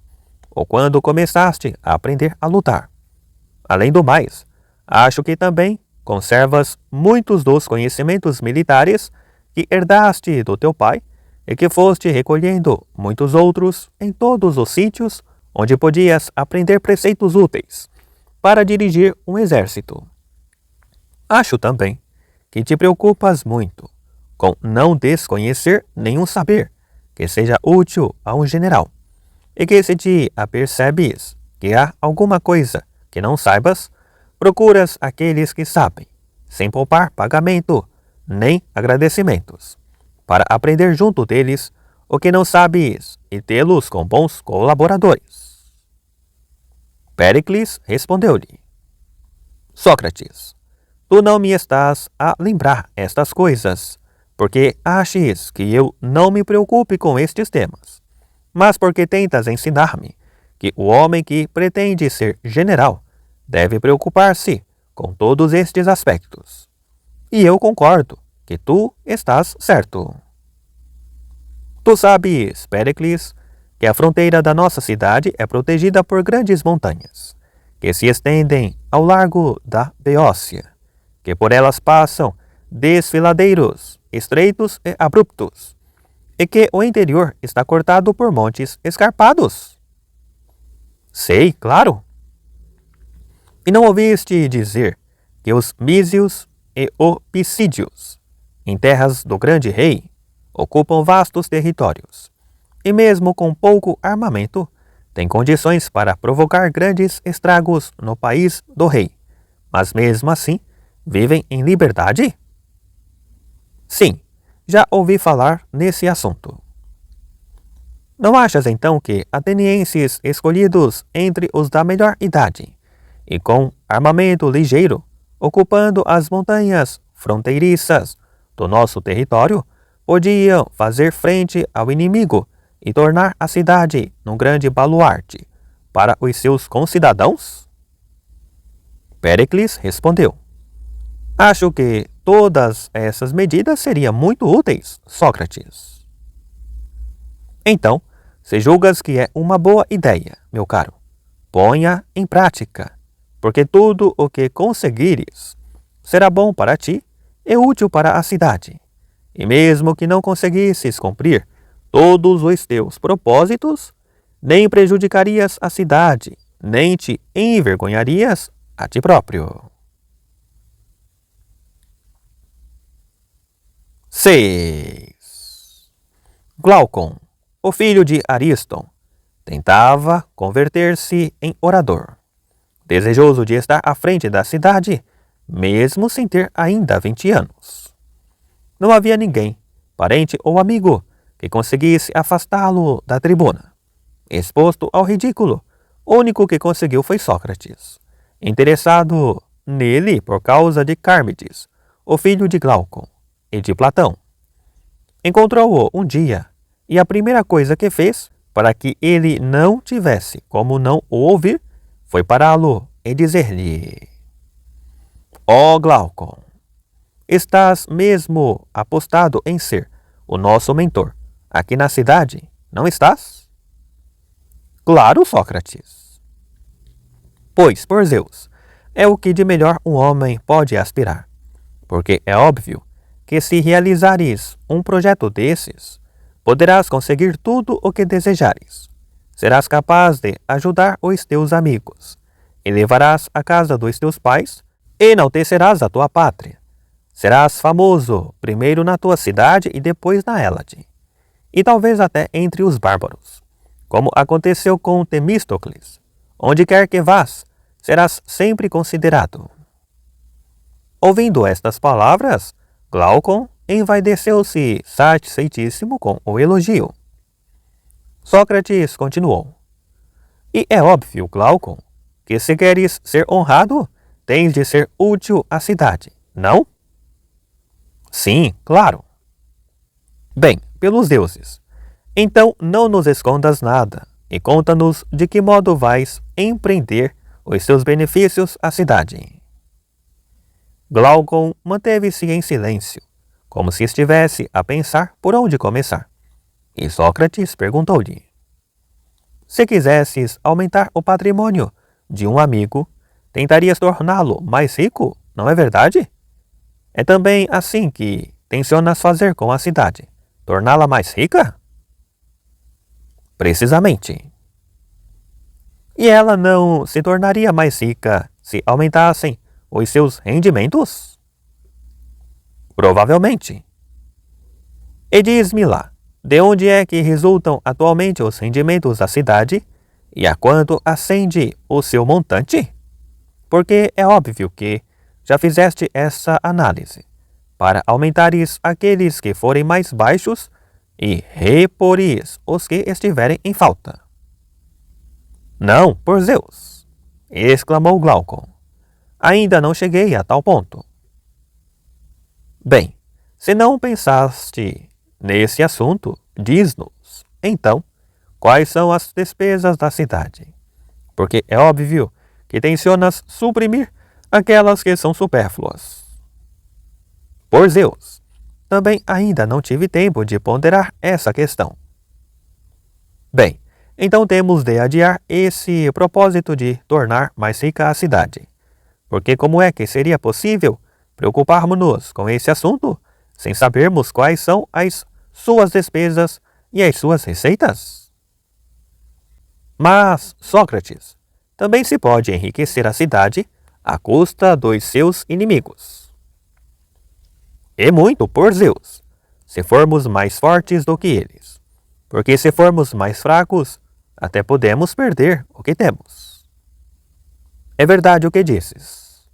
ou quando começaste a aprender a lutar. Além do mais, acho que também conservas muitos dos conhecimentos militares que herdaste do teu pai e que foste recolhendo muitos outros em todos os sítios onde podias aprender preceitos úteis para dirigir um exército. Acho também que te preocupas muito com não desconhecer nenhum saber que seja útil a um general, e que se te apercebes que há alguma coisa que não saibas, procuras aqueles que sabem, sem poupar pagamento nem agradecimentos, para aprender junto deles o que não sabes e tê-los com bons colaboradores. Péricles respondeu-lhe: Sócrates, tu não me estás a lembrar estas coisas, porque aches que eu não me preocupe com estes temas, mas porque tentas ensinar-me que o homem que pretende ser general deve preocupar-se com todos estes aspectos. E eu concordo que tu estás certo. Tu sabes, Péricles, que a fronteira da nossa cidade é protegida por grandes montanhas, que se estendem ao largo da Beócia, que por elas passam desfiladeiros estreitos e abruptos, e que o interior está cortado por montes escarpados. Sei, claro. E não ouviste dizer que os mísios e opicídios, em terras do grande rei, ocupam vastos territórios, e mesmo com pouco armamento, têm condições para provocar grandes estragos no país do rei, mas mesmo assim vivem em liberdade? Sim, já ouvi falar nesse assunto. Não achas então que atenienses escolhidos entre os da melhor idade e com armamento ligeiro, ocupando as montanhas fronteiriças do nosso território, podiam fazer frente ao inimigo e tornar a cidade num grande baluarte para os seus concidadãos? Péricles respondeu: Acho que todas essas medidas seriam muito úteis, Sócrates. Então, se julgas que é uma boa ideia, meu caro, ponha em prática, porque tudo o que conseguires será bom para ti e útil para a cidade. E mesmo que não conseguisses cumprir todos os teus propósitos, nem prejudicarias a cidade, nem te envergonharias a ti próprio. 6. Glaucon, o filho de Ariston, tentava converter-se em orador, desejoso de estar à frente da cidade, mesmo sem ter ainda 20 anos. Não havia ninguém, parente ou amigo, que conseguisse afastá-lo da tribuna. Exposto ao ridículo, o único que conseguiu foi Sócrates, interessado nele por causa de Cármides, o filho de Glaucon, e de Platão. Encontrou-o um dia, e a primeira coisa que fez, para que ele não tivesse como não o ouvir, foi pará-lo e dizer-lhe: Ó Glaucon, estás mesmo apostado em ser o nosso mentor aqui na cidade, não estás? Claro, Sócrates. Pois, por Zeus, é o que de melhor um homem pode aspirar, porque é óbvio que se realizares um projeto desses, poderás conseguir tudo o que desejares. Serás capaz de ajudar os teus amigos, elevarás a casa dos teus pais, enaltecerás a tua pátria. Serás famoso primeiro na tua cidade e depois na Hélade, e talvez até entre os bárbaros, como aconteceu com Temístocles. Onde quer que vás, serás sempre considerado. Ouvindo estas palavras, Glaucon envaideceu-se satisfeitíssimo com o elogio. Sócrates continuou: E é óbvio, Glaucon, que se queres ser honrado, tens de ser útil à cidade, não? Sim, claro. Bem, pelos deuses, então não nos escondas nada e conta-nos de que modo vais empreender os seus benefícios à cidade. Glaucon manteve-se em silêncio, como se estivesse a pensar por onde começar. E Sócrates perguntou-lhe: Se quisesses aumentar o patrimônio de um amigo, tentarias torná-lo mais rico, não é verdade? É também assim que tencionas fazer com a cidade, torná-la mais rica? Precisamente. E ela não se tornaria mais rica se aumentassem os seus rendimentos? Provavelmente. E diz-me lá, de onde é que resultam atualmente os rendimentos da cidade e a quanto ascende o seu montante? Porque é óbvio que já fizeste essa análise, para aumentares aqueles que forem mais baixos e reporis os que estiverem em falta. Não, por Zeus! Exclamou Glaucon. Ainda não cheguei a tal ponto. Bem, se não pensaste nesse assunto, diz-nos, então, quais são as despesas da cidade? Porque é óbvio que tencionas suprimir aquelas que são supérfluas. Por Zeus, também ainda não tive tempo de ponderar essa questão. Bem, então temos de adiar esse propósito de tornar mais rica a cidade. Porque como é que seria possível preocuparmos-nos com esse assunto sem sabermos quais são as suas despesas e as suas receitas? Mas, Sócrates, também se pode enriquecer a cidade à custa dos seus inimigos. E muito, por Zeus, se formos mais fortes do que eles. Porque se formos mais fracos, até podemos perder o que temos. É verdade o que dizes.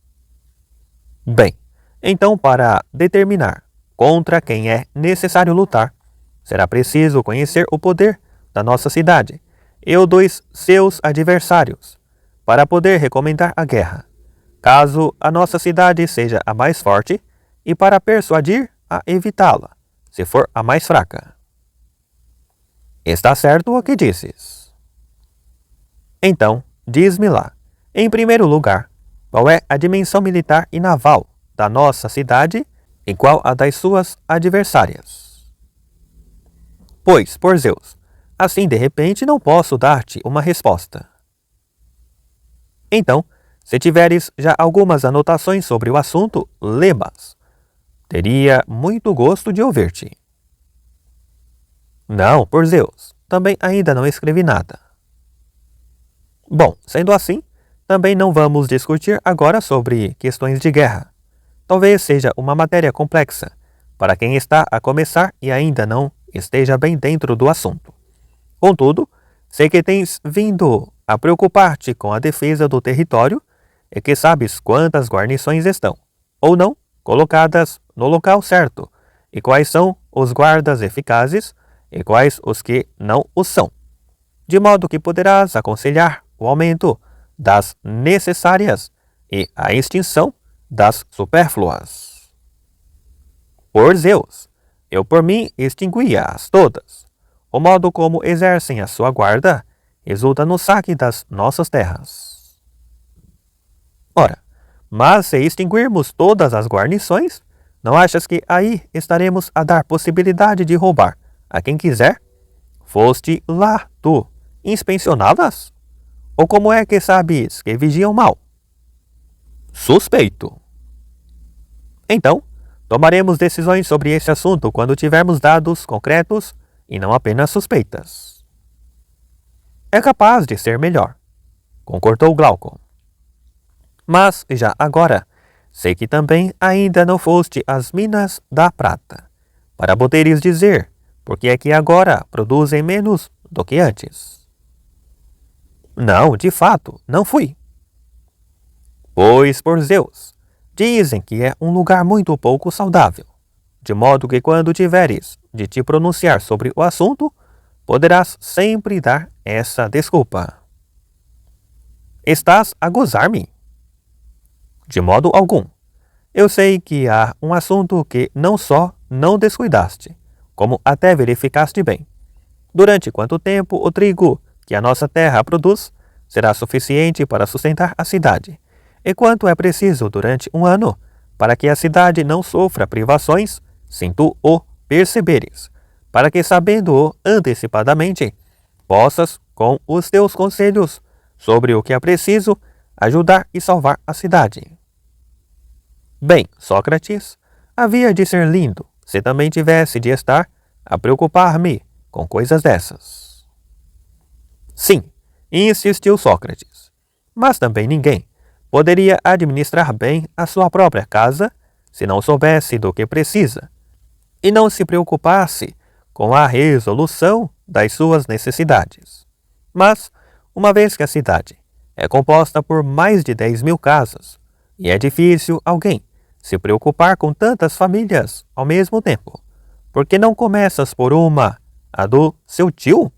Bem, então para determinar contra quem é necessário lutar, será preciso conhecer o poder da nossa cidade e o dos seus adversários, para poder recomendar a guerra, caso a nossa cidade seja a mais forte, e para persuadir a evitá-la, se for a mais fraca. Está certo o que dizes. Então, diz-me lá, em primeiro lugar, qual é a dimensão militar e naval da nossa cidade e qual a das suas adversárias? Pois, por Zeus, assim de repente não posso dar-te uma resposta. Então, se tiveres já algumas anotações sobre o assunto, lê-mas. Teria muito gosto de ouvir-te. Não, por Zeus, também ainda não escrevi nada. Bom, sendo assim, também não vamos discutir agora sobre questões de guerra. Talvez seja uma matéria complexa, para quem está a começar e ainda não esteja bem dentro do assunto. Contudo, sei que tens vindo a preocupar-te com a defesa do território e que sabes quantas guarnições estão, ou não, colocadas no local certo, e quais são os guardas eficazes e quais os que não o são, de modo que poderás aconselhar o aumento das necessárias e a extinção das supérfluas. Por Zeus, eu por mim extinguia-as todas. O modo como exercem a sua guarda resulta no saque das nossas terras. Ora, mas se extinguirmos todas as guarnições, não achas que aí estaremos a dar possibilidade de roubar a quem quiser? Foste lá tu inspecioná-las? Ou como é que sabes que vigiam mal? Suspeito. Então, tomaremos decisões sobre esse assunto quando tivermos dados concretos e não apenas suspeitas. É capaz de ser melhor, concordou Glaucon. Mas já agora, sei que também ainda não foste às minas da prata, para poderes dizer porque é que agora produzem menos do que antes. Não, de fato, não fui. Pois, por Zeus, dizem que é um lugar muito pouco saudável, de modo que quando tiveres de te pronunciar sobre o assunto, poderás sempre dar essa desculpa. Estás a gozar-me? De modo algum. Eu sei que há um assunto que não só não descuidaste, como até verificaste bem. Durante quanto tempo o trigo que a nossa terra produz será suficiente para sustentar a cidade? E quanto é preciso durante um ano para que a cidade não sofra privações, sem tu o perceberes, para que, sabendo-o antecipadamente, possas, com os teus conselhos sobre o que é preciso, ajudar e salvar a cidade. Bem, Sócrates, havia de ser lindo se também tivesse de estar a preocupar-me com coisas dessas. Sim, insistiu Sócrates, mas também ninguém poderia administrar bem a sua própria casa se não soubesse do que precisa e não se preocupasse com a resolução das suas necessidades. Mas, uma vez que a cidade é composta por mais de 10.000 casas e é difícil alguém se preocupar com tantas famílias ao mesmo tempo, por que não começas por uma, a do seu tio?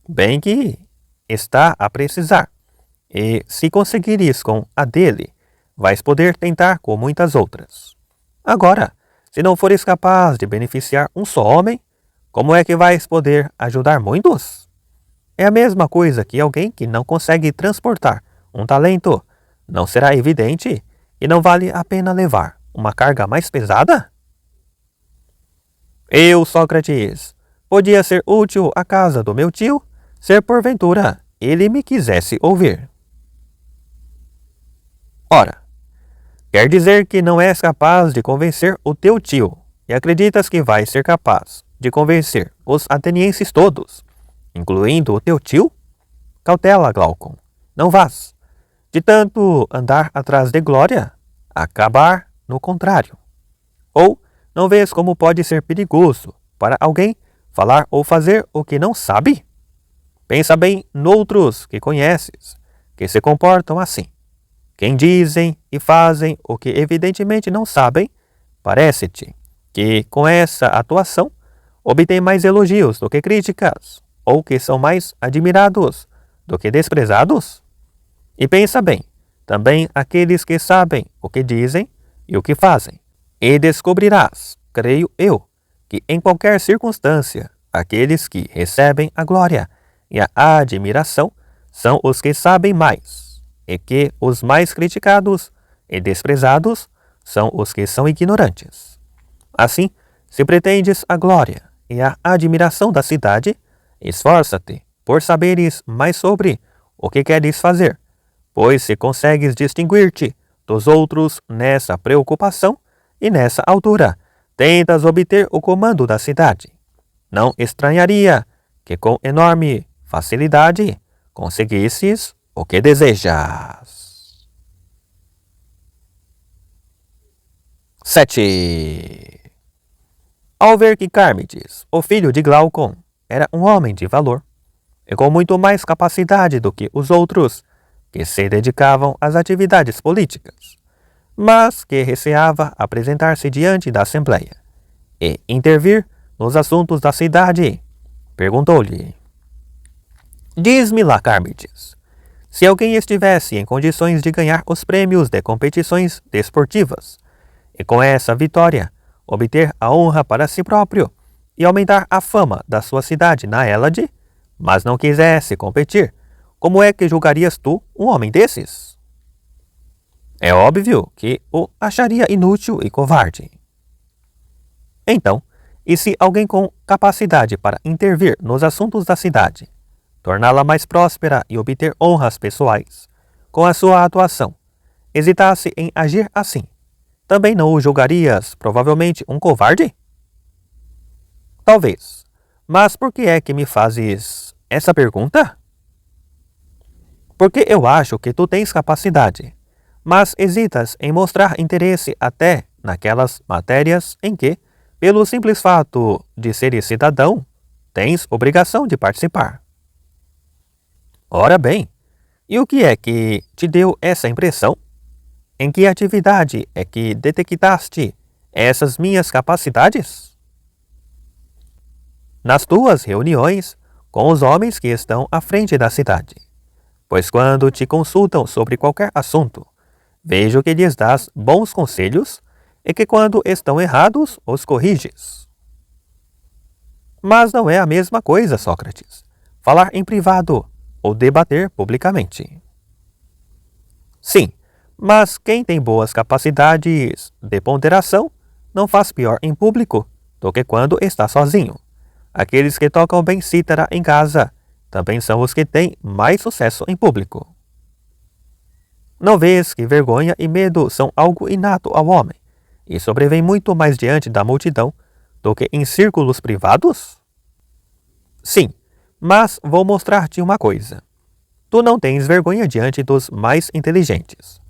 Bem que está a precisar. E, se conseguires com a dele, vais poder tentar com muitas outras. Agora, se não fores capaz de beneficiar um só homem, como é que vais poder ajudar muitos? É a mesma coisa que alguém que não consegue transportar um talento. Não será evidente que não vale a pena levar uma carga mais pesada? Eu, Sócrates, podia ser útil à casa do meu tio, se porventura ele me quisesse ouvir. Ora, quer dizer que não és capaz de convencer o teu tio e acreditas que vais ser capaz de convencer os atenienses todos, incluindo o teu tio? Cautela, Glaucon, não vás, de tanto andar atrás de glória, acabar no contrário. Ou não vês como pode ser perigoso para alguém falar ou fazer o que não sabe? Pensa bem noutros que conheces, que se comportam assim. Quem dizem e fazem o que evidentemente não sabem, parece-te que com essa atuação obtém mais elogios do que críticas, ou que são mais admirados do que desprezados? E pensa bem, também aqueles que sabem o que dizem e o que fazem, e descobrirás, creio eu, que em qualquer circunstância, aqueles que recebem a glória e a admiração são os que sabem mais, e que os mais criticados e desprezados são os que são ignorantes. Assim, se pretendes a glória e a admiração da cidade, esforça-te por saberes mais sobre o que queres fazer, pois se consegues distinguir-te dos outros nessa preocupação e nessa altura, tentas obter o comando da cidade. Não estranharia que com enorme facilidade conseguisses o que desejas. 7. Ao ver que Cármides, o filho de Glaucon, era um homem de valor, e com muito mais capacidade do que os outros, que se dedicavam às atividades políticas, mas que receava apresentar-se diante da Assembleia e intervir nos assuntos da cidade, perguntou-lhe: Diz-me lá, Cármides, se alguém estivesse em condições de ganhar os prêmios de competições desportivas, e com essa vitória obter a honra para si próprio e aumentar a fama da sua cidade na Hélade, mas não quisesse competir, como é que julgarias tu um homem desses? É óbvio que o acharia inútil e covarde. Então, e se alguém com capacidade para intervir nos assuntos da cidade, torná-la mais próspera e obter honras pessoais, com a sua atuação, hesitasse em agir assim, também não o julgarias provavelmente um covarde? Talvez. Mas por que é que me fazes essa pergunta? Porque eu acho que tu tens capacidade, mas hesitas em mostrar interesse até naquelas matérias em que, pelo simples fato de seres cidadão, tens obrigação de participar. Ora bem, e o que é que te deu essa impressão? Em que atividade é que detectaste essas minhas capacidades? Nas tuas reuniões com os homens que estão à frente da cidade, pois quando te consultam sobre qualquer assunto, vejo que lhes dás bons conselhos e que quando estão errados, os corriges. Mas não é a mesma coisa, Sócrates, falar em privado ou debater publicamente. Sim, mas quem tem boas capacidades de ponderação não faz pior em público do que quando está sozinho. Aqueles que tocam bem cítara em casa também são os que têm mais sucesso em público. Não vês que vergonha e medo são algo inato ao homem e sobrevêm muito mais diante da multidão do que em círculos privados? Sim, mas vou mostrar-te uma coisa. Tu não tens vergonha diante dos mais inteligentes,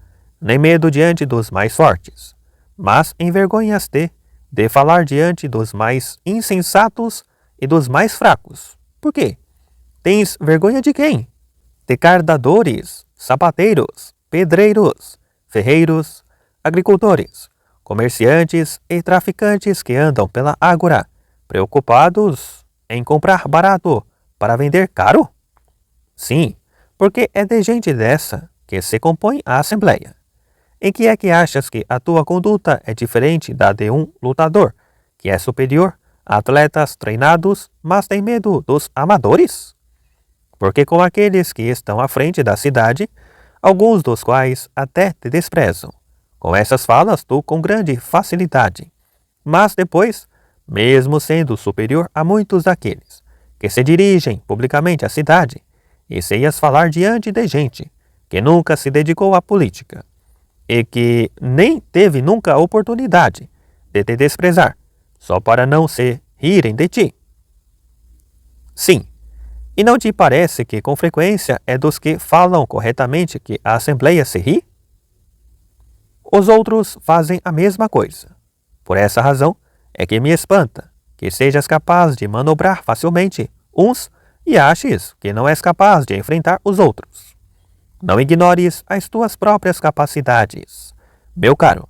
nem medo diante dos mais fortes, mas envergonhas-te de falar diante dos mais insensatos e dos mais fracos. Por quê? Tens vergonha de quem? De cardadores, sapateiros, pedreiros, ferreiros, agricultores, comerciantes e traficantes que andam pela ágora, preocupados em comprar barato para vender caro? Sim, porque é de gente dessa que se compõe a Assembleia. Em que é que achas que a tua conduta é diferente da de um lutador, que é superior a atletas treinados, mas tem medo dos amadores? Porque com aqueles que estão à frente da cidade, alguns dos quais até te desprezam, com essas falas tu com grande facilidade, mas depois, mesmo sendo superior a muitos daqueles que se dirigem publicamente à cidade, receias falar diante de gente que nunca se dedicou à política e que nem teve nunca a oportunidade de te desprezar, só para não se rirem de ti. Sim, e não te parece que com frequência é dos que falam corretamente que a Assembleia se ri? Os outros fazem a mesma coisa. Por essa razão é que me espanta que sejas capaz de manobrar facilmente uns e aches que não és capaz de enfrentar os outros. Não ignores as tuas próprias capacidades, meu caro.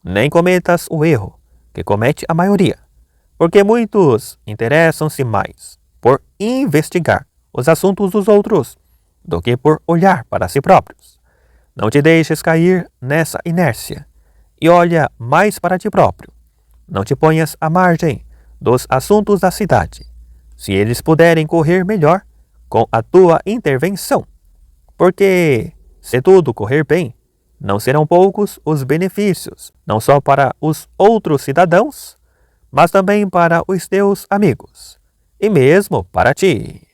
Nem cometas o erro que comete a maioria, porque muitos interessam-se mais por investigar os assuntos dos outros do que por olhar para si próprios. Não te deixes cair nessa inércia e olha mais para ti próprio. Não te ponhas à margem dos assuntos da cidade, se eles puderem correr melhor com a tua intervenção. Porque, se tudo correr bem, não serão poucos os benefícios, não só para os outros cidadãos, mas também para os teus amigos, e mesmo para ti.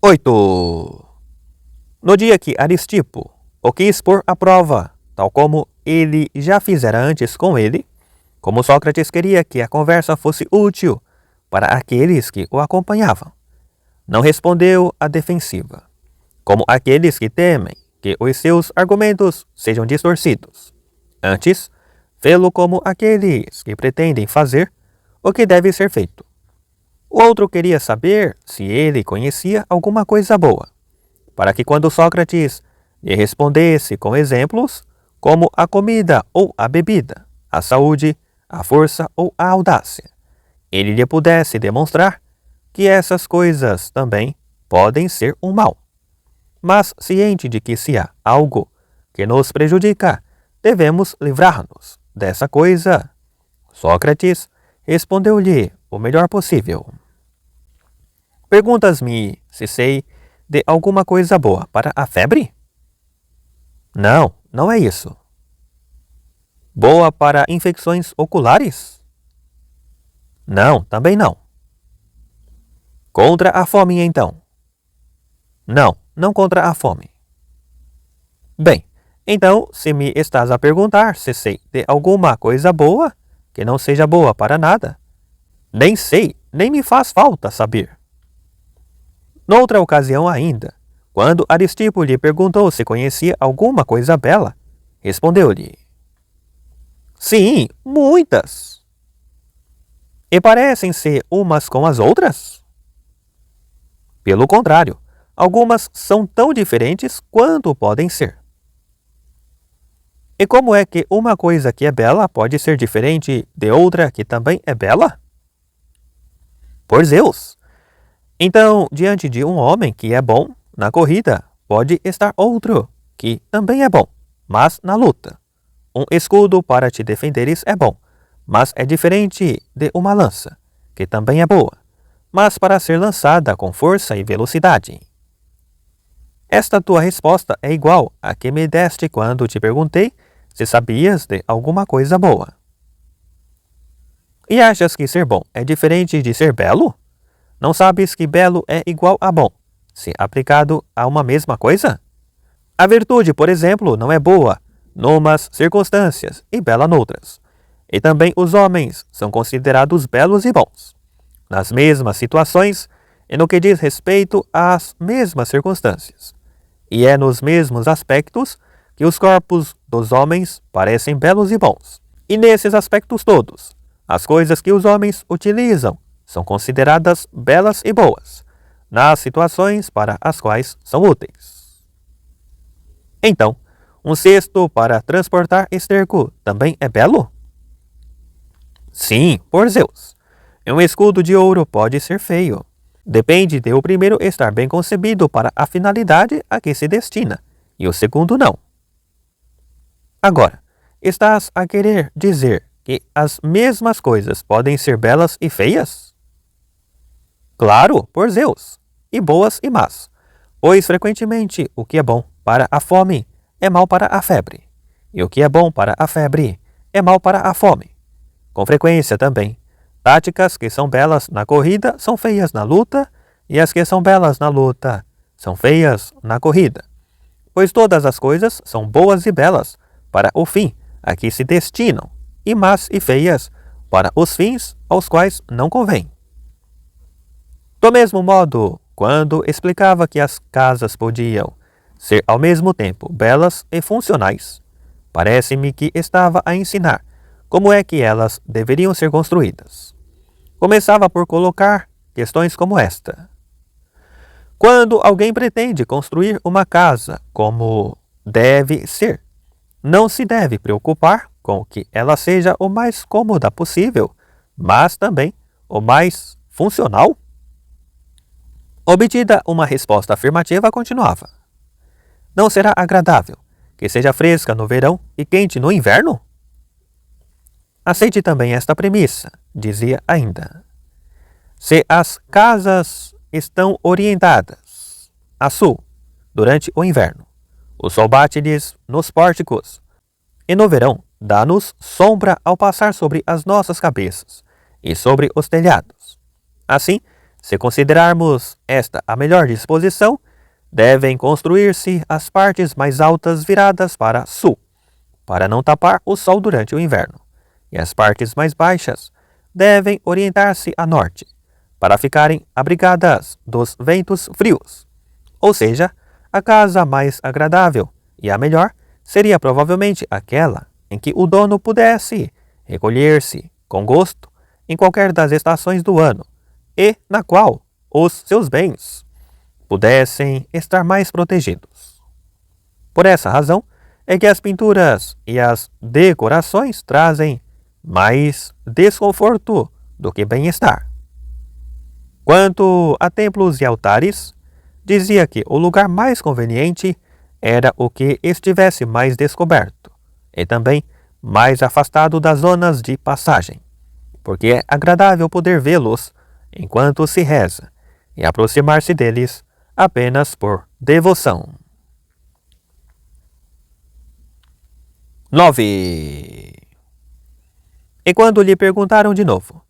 8. No dia que Aristipo o quis pôr à prova, tal como ele já fizera antes com ele, como Sócrates queria que a conversa fosse útil para aqueles que o acompanhavam, não respondeu à defensiva, como aqueles que temem que os seus argumentos sejam distorcidos. Antes, vê-lo como aqueles que pretendem fazer o que deve ser feito. O outro queria saber se ele conhecia alguma coisa boa, para que quando Sócrates lhe respondesse com exemplos, como a comida ou a bebida, a saúde, a força ou a audácia, ele lhe pudesse demonstrar que essas coisas também podem ser um mal. Mas ciente de que se há algo que nos prejudica, devemos livrar-nos dessa coisa. Sócrates respondeu-lhe o melhor possível. Perguntas-me se sei de alguma coisa boa para a febre? Não, não é isso. Boa para infecções oculares? Não, também não. Contra a fome, então? Não, não contra a fome. Bem, então, se me estás a perguntar se sei de alguma coisa boa, que não seja boa para nada, nem sei, nem me faz falta saber. Noutra ocasião ainda, quando Aristipo lhe perguntou se conhecia alguma coisa bela, respondeu-lhe: Sim, muitas. E parecem ser umas com as outras? Pelo contrário, algumas são tão diferentes quanto podem ser. E como é que uma coisa que é bela pode ser diferente de outra que também é bela? Por Zeus! Então, diante de um homem que é bom na corrida, pode estar outro que também é bom, mas na luta. Um escudo para te defenderes é bom, mas é diferente de uma lança, que também é boa, mas para ser lançada com força e velocidade. Esta tua resposta é igual à que me deste quando te perguntei se sabias de alguma coisa boa. E achas que ser bom é diferente de ser belo? Não sabes que belo é igual a bom, se aplicado a uma mesma coisa? A virtude, por exemplo, não é boa numas circunstâncias e bela noutras. E também os homens são considerados belos e bons, nas mesmas situações e no que diz respeito às mesmas circunstâncias. E é nos mesmos aspectos que os corpos dos homens parecem belos e bons. E nesses aspectos todos, as coisas que os homens utilizam são consideradas belas e boas, nas situações para as quais são úteis. Então, um cesto para transportar esterco também é belo? Sim, por Zeus. Um escudo de ouro pode ser feio. Depende de o primeiro estar bem concebido para a finalidade a que se destina, e o segundo não. Agora, estás a querer dizer que as mesmas coisas podem ser belas e feias? Claro, por Zeus, e boas e más, pois frequentemente o que é bom para a fome é mal para a febre, e o que é bom para a febre é mal para a fome. Com frequência também, táticas que são belas na corrida são feias na luta, e as que são belas na luta são feias na corrida, pois todas as coisas são boas e belas para o fim a que se destinam, e más e feias para os fins aos quais não convém. Do mesmo modo, quando explicava que as casas podiam ser ao mesmo tempo belas e funcionais, parece-me que estava a ensinar como é que elas deveriam ser construídas. Começava por colocar questões como esta. Quando alguém pretende construir uma casa como deve ser, não se deve preocupar com que ela seja o mais cômoda possível, mas também o mais funcional? Obtida uma resposta afirmativa, continuava. Não será agradável que seja fresca no verão e quente no inverno? Aceite também esta premissa, dizia ainda. Se as casas estão orientadas a sul durante o inverno, o sol bate-lhes nos pórticos, e no verão dá-nos sombra ao passar sobre as nossas cabeças e sobre os telhados. Assim, se considerarmos esta a melhor disposição, devem construir-se as partes mais altas viradas para sul, para não tapar o sol durante o inverno, e as partes mais baixas devem orientar-se a norte, para ficarem abrigadas dos ventos frios. Ou seja, a casa mais agradável e a melhor seria provavelmente aquela em que o dono pudesse recolher-se com gosto em qualquer das estações do ano e na qual os seus bens pudessem estar mais protegidos. Por essa razão é que as pinturas e as decorações trazem mais desconforto do que bem-estar. Quanto a templos e altares, dizia que o lugar mais conveniente era o que estivesse mais descoberto e também mais afastado das zonas de passagem, porque é agradável poder vê-los enquanto se reza e aproximar-se deles apenas por devoção. 9. E quando lhe perguntaram de novo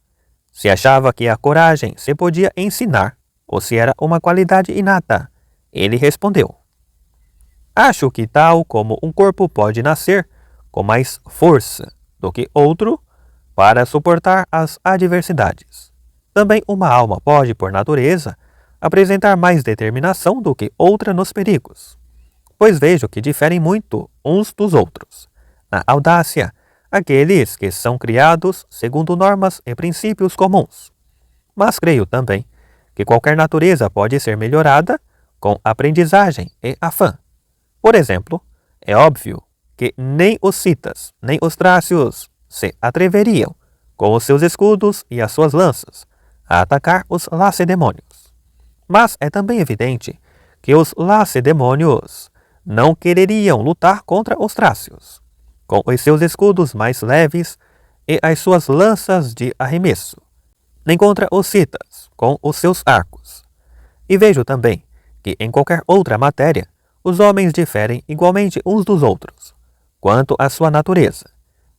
se achava que a coragem se podia ensinar ou se era uma qualidade inata, ele respondeu: acho que tal como um corpo pode nascer com mais força do que outro para suportar as adversidades, também uma alma pode, por natureza, apresentar mais determinação do que outra nos perigos, pois vejo que diferem muito uns dos outros. Na audácia, aqueles que são criados segundo normas e princípios comuns. Mas creio também que qualquer natureza pode ser melhorada com aprendizagem e afã. Por exemplo, é óbvio que nem os citas, nem os trácios se atreveriam, com os seus escudos e as suas lanças, a atacar os lacedemônios. Mas é também evidente que os lacedemônios não quereriam lutar contra os trácios, com os seus escudos mais leves e as suas lanças de arremesso, nem contra os citas, com os seus arcos. E vejo também que em qualquer outra matéria, os homens diferem igualmente uns dos outros, quanto à sua natureza,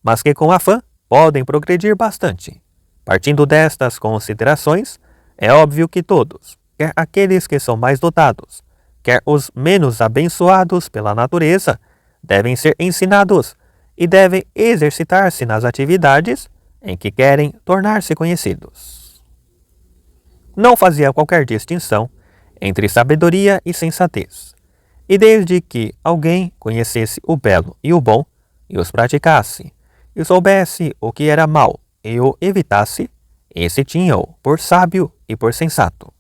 mas que com afã podem progredir bastante. Partindo destas considerações, é óbvio que todos, quer aqueles que são mais dotados, quer os menos abençoados pela natureza, devem ser ensinados e devem exercitar-se nas atividades em que querem tornar-se conhecidos. Não fazia qualquer distinção entre sabedoria e sensatez, e desde que alguém conhecesse o belo e o bom, e os praticasse, e soubesse o que era mal e o evitasse, esse tinha-o por sábio e por sensato.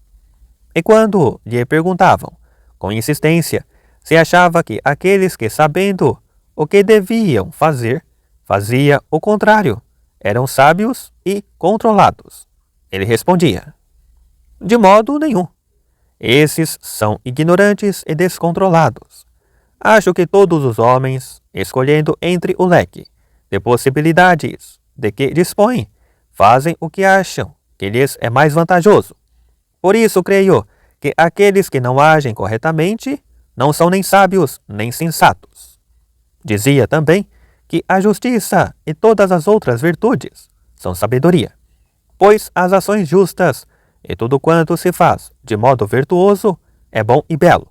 E quando lhe perguntavam, com insistência, se achava que aqueles que, sabendo o que deviam fazer, fazia o contrário, eram sábios e controlados, ele respondia: de modo nenhum. Esses são ignorantes e descontrolados. Acho que todos os homens, escolhendo entre o leque de possibilidades de que dispõem, fazem o que acham que lhes é mais vantajoso. Por isso creio que aqueles que não agem corretamente não são nem sábios nem sensatos. Dizia também que a justiça e todas as outras virtudes são sabedoria, pois as ações justas e tudo quanto se faz de modo virtuoso é bom e belo,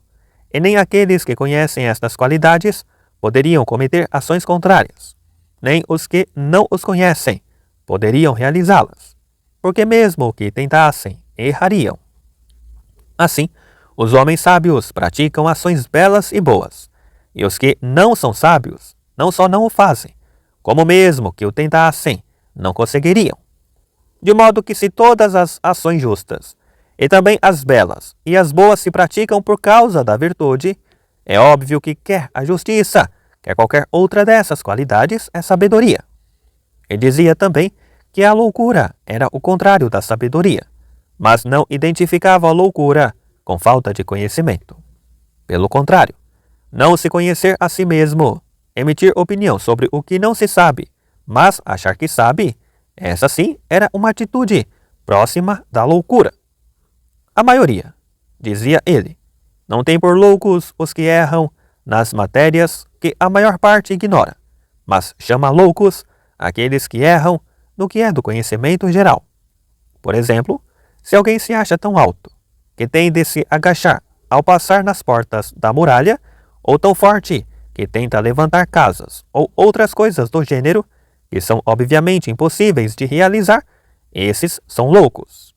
e nem aqueles que conhecem estas qualidades poderiam cometer ações contrárias, nem os que não os conhecem poderiam realizá-las, porque mesmo que tentassem, errariam. Assim, os homens sábios praticam ações belas e boas, e os que não são sábios não só não o fazem, como mesmo que o tentassem, não conseguiriam. De modo que se todas as ações justas, e também as belas e as boas se praticam por causa da virtude, é óbvio que quer a justiça, quer qualquer outra dessas qualidades é sabedoria. E dizia também que a loucura era o contrário da sabedoria, mas não identificava a loucura com falta de conhecimento. Pelo contrário, não se conhecer a si mesmo, emitir opinião sobre o que não se sabe, mas achar que sabe, essa sim era uma atitude próxima da loucura. A maioria, dizia ele, não tem por loucos os que erram nas matérias que a maior parte ignora, mas chama loucos aqueles que erram no que é do conhecimento geral. Por exemplo, se alguém se acha tão alto que tem de se agachar ao passar nas portas da muralha, ou tão forte que tenta levantar casas ou outras coisas do gênero, que são obviamente impossíveis de realizar, esses são loucos.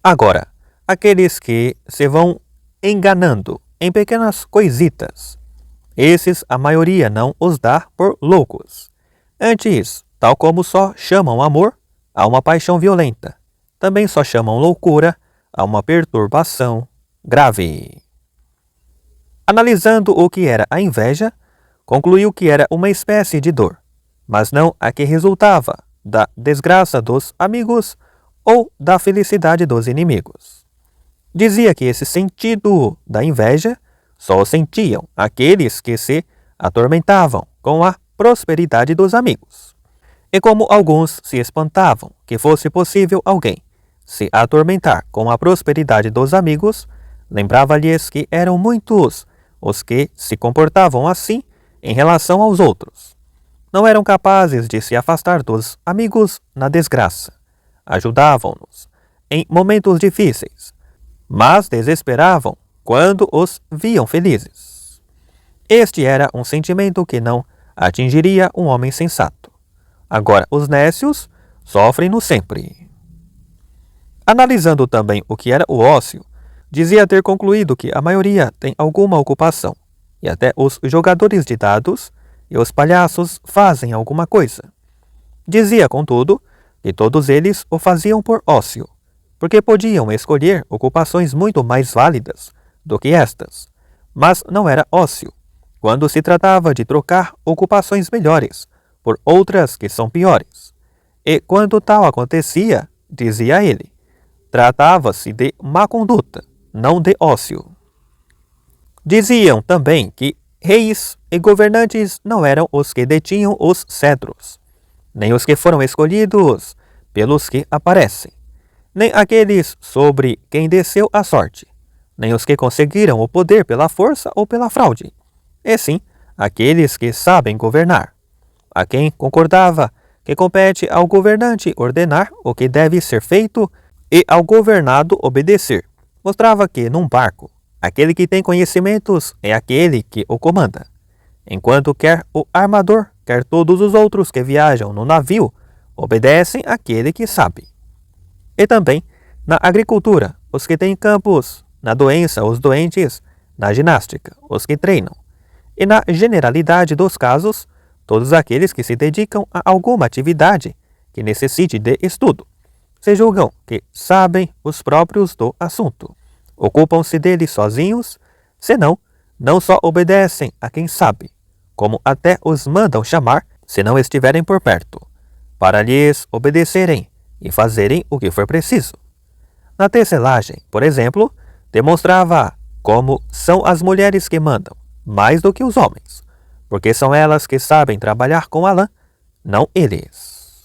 Agora, aqueles que se vão enganando em pequenas coisitas, esses a maioria não os dá por loucos, Antes, tal como só chamam amor a uma paixão violenta, também só chamam loucura a uma perturbação grave. Analisando o que era a inveja, concluiu que era uma espécie de dor, mas não a que resultava da desgraça dos amigos ou da felicidade dos inimigos. Dizia que esse sentido da inveja só o sentiam aqueles que se atormentavam com a prosperidade dos amigos. E como alguns se espantavam que fosse possível alguém se atormentar com a prosperidade dos amigos, lembrava-lhes que eram muitos os que se comportavam assim em relação aos outros. Não eram capazes de se afastar dos amigos na desgraça. Ajudavam-nos em momentos difíceis, mas desesperavam quando os viam felizes. Este era um sentimento que não atingiria um homem sensato. Agora, os nécios sofrem-no sempre. Analisando também o que era o ócio, dizia ter concluído que a maioria tem alguma ocupação, e até os jogadores de dados e os palhaços fazem alguma coisa. Dizia, contudo, que todos eles o faziam por ócio, porque podiam escolher ocupações muito mais válidas do que estas, mas não era ócio, quando se tratava de trocar ocupações melhores por outras que são piores. E quando tal acontecia, dizia ele, tratava-se de má conduta, não de ócio. Diziam também que reis e governantes não eram os que detinham os cetros, nem os que foram escolhidos pelos que aparecem, nem aqueles sobre quem desceu a sorte, nem os que conseguiram o poder pela força ou pela fraude, e sim aqueles que sabem governar, a quem concordava que compete ao governante ordenar o que deve ser feito e ao governado obedecer. Mostrava que, num barco, aquele que tem conhecimentos é aquele que o comanda, enquanto quer o armador, quer todos os outros que viajam no navio, obedecem àquele que sabe. E também, na agricultura, os que têm campos, na doença, os doentes, na ginástica, os que treinam, e na generalidade dos casos, todos aqueles que se dedicam a alguma atividade que necessite de estudo, se julgam que sabem os próprios do assunto. Ocupam-se dele sozinhos, senão, não só obedecem a quem sabe, como até os mandam chamar, se não estiverem por perto, para lhes obedecerem e fazerem o que for preciso. Na tecelagem, por exemplo, demonstrava como são as mulheres que mandam, mais do que os homens, porque são elas que sabem trabalhar com a lã, não eles.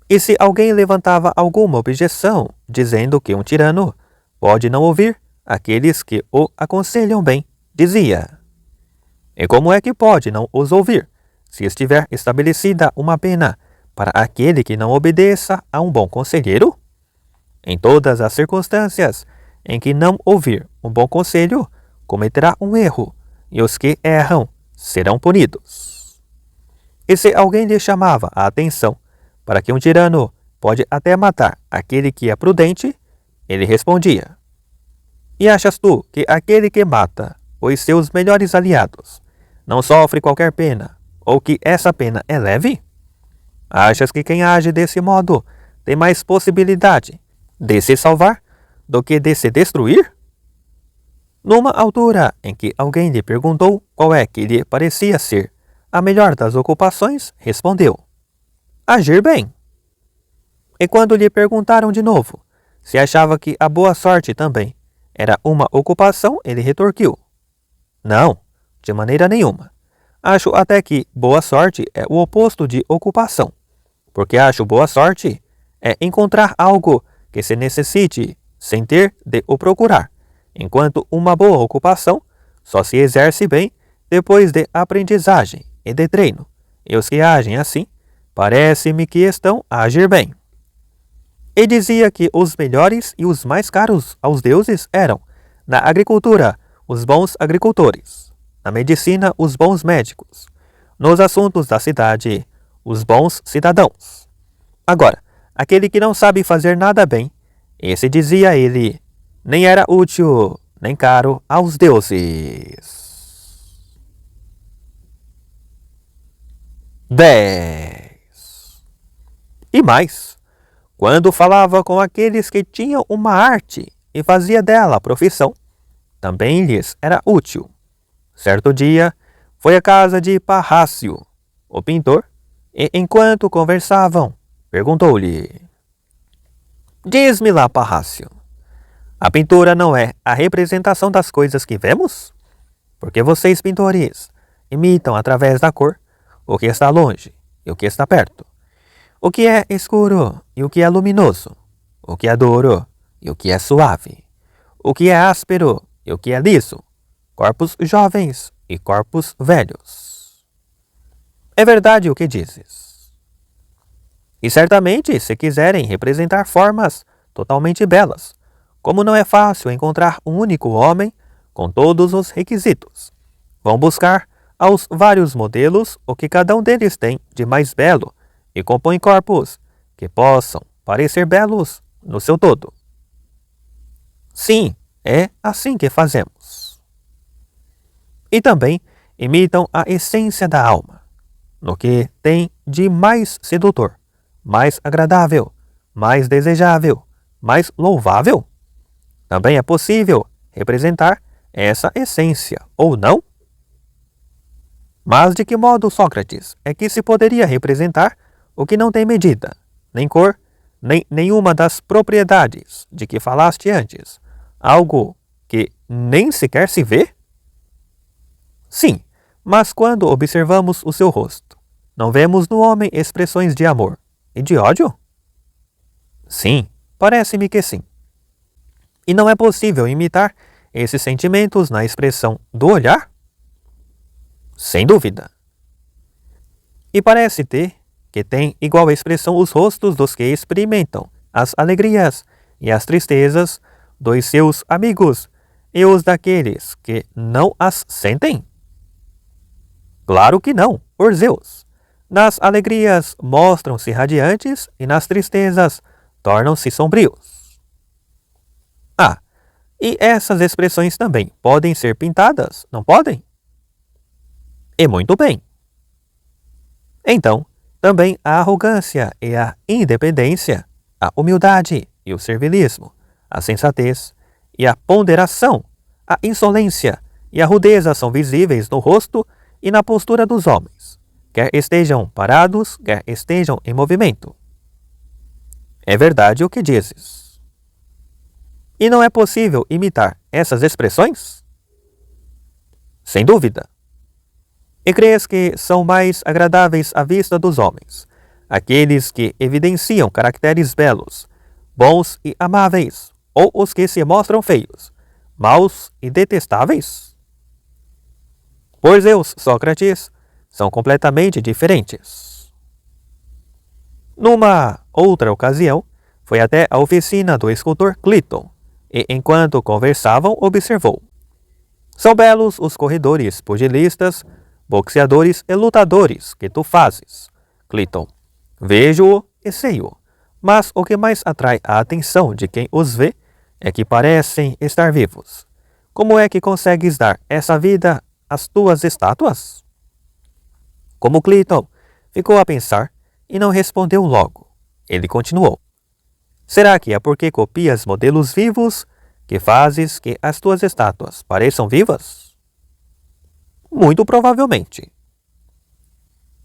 E se alguém levantava alguma objeção, dizendo que um tirano pode não ouvir aqueles que o aconselham bem, dizia: e como é que pode não os ouvir, se estiver estabelecida uma pena para aquele que não obedeça a um bom conselheiro? Em todas as circunstâncias em que não ouvir um bom conselho, cometerá um erro, e os que erram serão punidos. E se alguém lhe chamava a atenção para que um tirano pode até matar aquele que é prudente, ele respondia: e achas tu que aquele que mata os seus melhores aliados não sofre qualquer pena, ou que essa pena é leve? Achas que quem age desse modo tem mais possibilidade de se salvar do que de se destruir? Numa altura em que alguém lhe perguntou qual é que lhe parecia ser a melhor das ocupações, respondeu: agir bem. E quando lhe perguntaram de novo se achava que a boa sorte também era uma ocupação, ele retorquiu: não, de maneira nenhuma. Acho até que boa sorte é o oposto de ocupação, porque acho boa sorte é encontrar algo que se necessite sem ter de o procurar, enquanto uma boa ocupação só se exerce bem depois de aprendizagem e de treino, e os que agem assim, parece-me que estão a agir bem. E dizia que os melhores e os mais caros aos deuses eram, na agricultura, os bons agricultores, na medicina, os bons médicos, nos assuntos da cidade, os bons cidadãos. Agora, aquele que não sabe fazer nada bem, esse, dizia ele, nem era útil nem caro aos deuses. 10. E mais, quando falava com aqueles que tinham uma arte e fazia dela profissão, também lhes era útil. Certo dia, foi à casa de Parrácio, o pintor, e enquanto conversavam, perguntou-lhe: Diz-me lá, Parrácio, a pintura não é a representação das coisas que vemos? Porque vocês, pintores, imitam através da cor o que está longe e o que está perto, o que é escuro e o que é luminoso, o que é duro e o que é suave, o que é áspero e o que é liso, corpos jovens e corpos velhos. É verdade o que dizes. E certamente, se quiserem representar formas totalmente belas, como não é fácil encontrar um único homem com todos os requisitos, vão buscar aos vários modelos o que cada um deles tem de mais belo e compõem corpos que possam parecer belos no seu todo. Sim, é assim que fazemos. E também imitam a essência da alma, no que tem de mais sedutor, mais agradável, mais desejável, mais louvável. Também é possível representar essa essência, ou não? Mas de que modo, Sócrates, é que se poderia representar o que não tem medida, nem cor, nem nenhuma das propriedades de que falaste antes, algo que nem sequer se vê? Sim, mas quando observamos o seu rosto, não vemos no homem expressões de amor e de ódio? Sim, parece-me que sim. E não é possível imitar esses sentimentos na expressão do olhar? Sem dúvida. E parece ter que tem igual expressão os rostos dos que experimentam as alegrias e as tristezas dos seus amigos e os daqueles que não as sentem? Claro que não, por Zeus. Nas alegrias mostram-se radiantes e nas tristezas tornam-se sombrios. Ah, e essas expressões também podem ser pintadas, não podem? E muito bem. Então, também a arrogância e a independência, a humildade e o servilismo, a sensatez e a ponderação, a insolência e a rudeza são visíveis no rosto e na postura dos homens, quer estejam parados, quer estejam em movimento. É verdade o que dizes. E não é possível imitar essas expressões? Sem dúvida. E crês que são mais agradáveis à vista dos homens, aqueles que evidenciam caracteres belos, bons e amáveis, ou os que se mostram feios, maus e detestáveis? Por Zeus, Sócrates, são completamente diferentes. Numa outra ocasião, foi até a oficina do escultor Cliton, e enquanto conversavam, observou: são belos os corredores pugilistas, boxeadores e lutadores que tu fazes, Cliton. Vejo-o e sei-o, mas o que mais atrai a atenção de quem os vê é que parecem estar vivos. Como é que consegues dar essa vida às tuas estátuas? Como Cliton ficou a pensar e não respondeu logo, ele continuou: será que é porque copias modelos vivos que fazes que as tuas estátuas pareçam vivas? Muito provavelmente.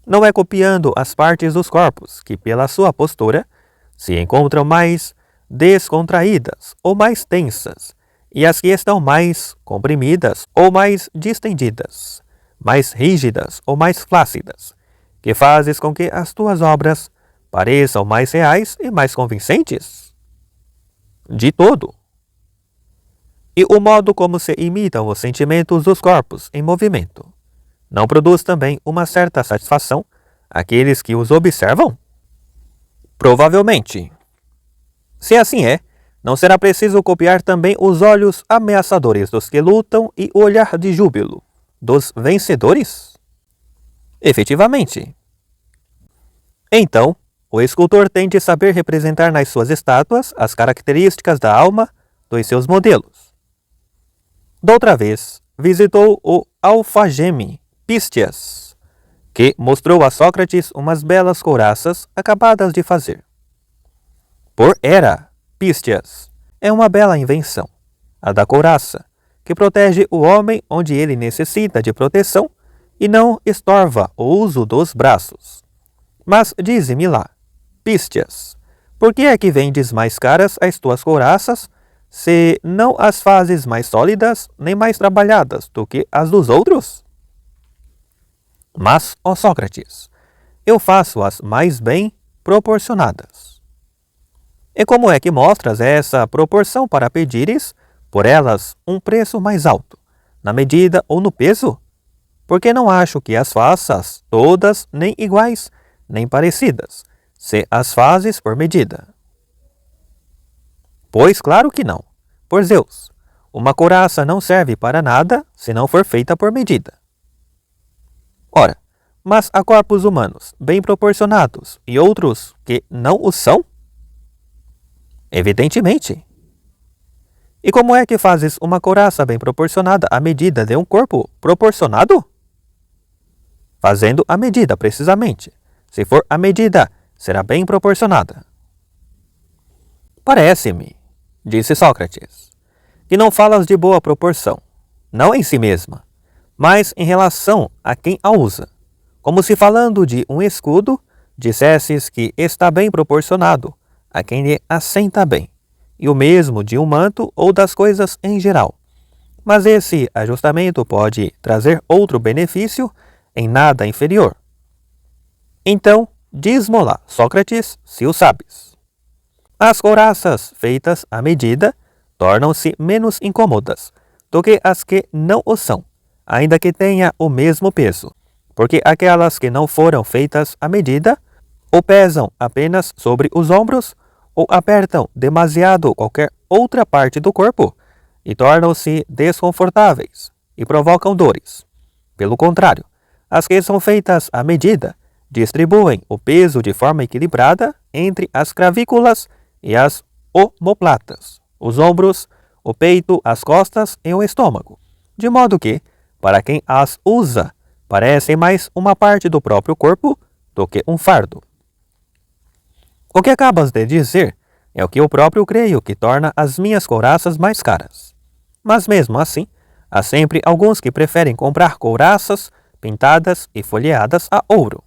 Não é copiando as partes dos corpos que, pela sua postura, se encontram mais descontraídas ou mais tensas, e as que estão mais comprimidas ou mais distendidas, mais rígidas ou mais flácidas, que fazes com que as tuas obras pareçam mais reais e mais convincentes? De todo. E o modo como se imitam os sentimentos dos corpos em movimento não produz também uma certa satisfação àqueles que os observam? Provavelmente. Se assim é, não será preciso copiar também os olhos ameaçadores dos que lutam e o olhar de júbilo dos vencedores? Efetivamente. Então, o escultor tem de saber representar nas suas estátuas as características da alma dos seus modelos. Doutra vez, visitou o alfageme Pistias, que mostrou a Sócrates umas belas couraças acabadas de fazer. Por era, Pístias, é uma bela invenção, a da couraça, que protege o homem onde ele necessita de proteção e não estorva o uso dos braços. Mas dize-me lá, Pístias, por que é que vendes mais caras as tuas couraças, se não as fazes mais sólidas nem mais trabalhadas do que as dos outros? Mas, ó Sócrates, eu faço-as mais bem proporcionadas. E como é que mostras essa proporção para pedires por elas um preço mais alto, na medida ou no peso? Porque não acho que as faças todas nem iguais, nem parecidas, se as fazes por medida. Pois claro que não. Por Zeus, uma couraça não serve para nada se não for feita por medida. Ora, mas há corpos humanos bem proporcionados e outros que não o são? Evidentemente. E como é que fazes uma couraça bem proporcionada à medida de um corpo proporcionado? Fazendo a medida, precisamente. Se for a medida, será bem proporcionada. Parece-me, disse Sócrates, que não falas de boa proporção, não em si mesma, mas em relação a quem a usa, como se falando de um escudo, dissesses que está bem proporcionado a quem lhe assenta bem, e o mesmo de um manto ou das coisas em geral. Mas esse ajustamento pode trazer outro benefício em nada inferior. Então, diz-mo lá, Sócrates, se o sabes. As couraças feitas à medida tornam-se menos incômodas do que as que não o são, ainda que tenha o mesmo peso, porque aquelas que não foram feitas à medida ou pesam apenas sobre os ombros ou apertam demasiado qualquer outra parte do corpo e tornam-se desconfortáveis e provocam dores. Pelo contrário, as que são feitas à medida distribuem o peso de forma equilibrada entre as cravículas e as omóplatas, os ombros, o peito, as costas e o estômago, de modo que, para quem as usa, parecem mais uma parte do próprio corpo do que um fardo. O que acabas de dizer é o que eu próprio creio que torna as minhas couraças mais caras. Mas mesmo assim, há sempre alguns que preferem comprar couraças pintadas e folheadas a ouro.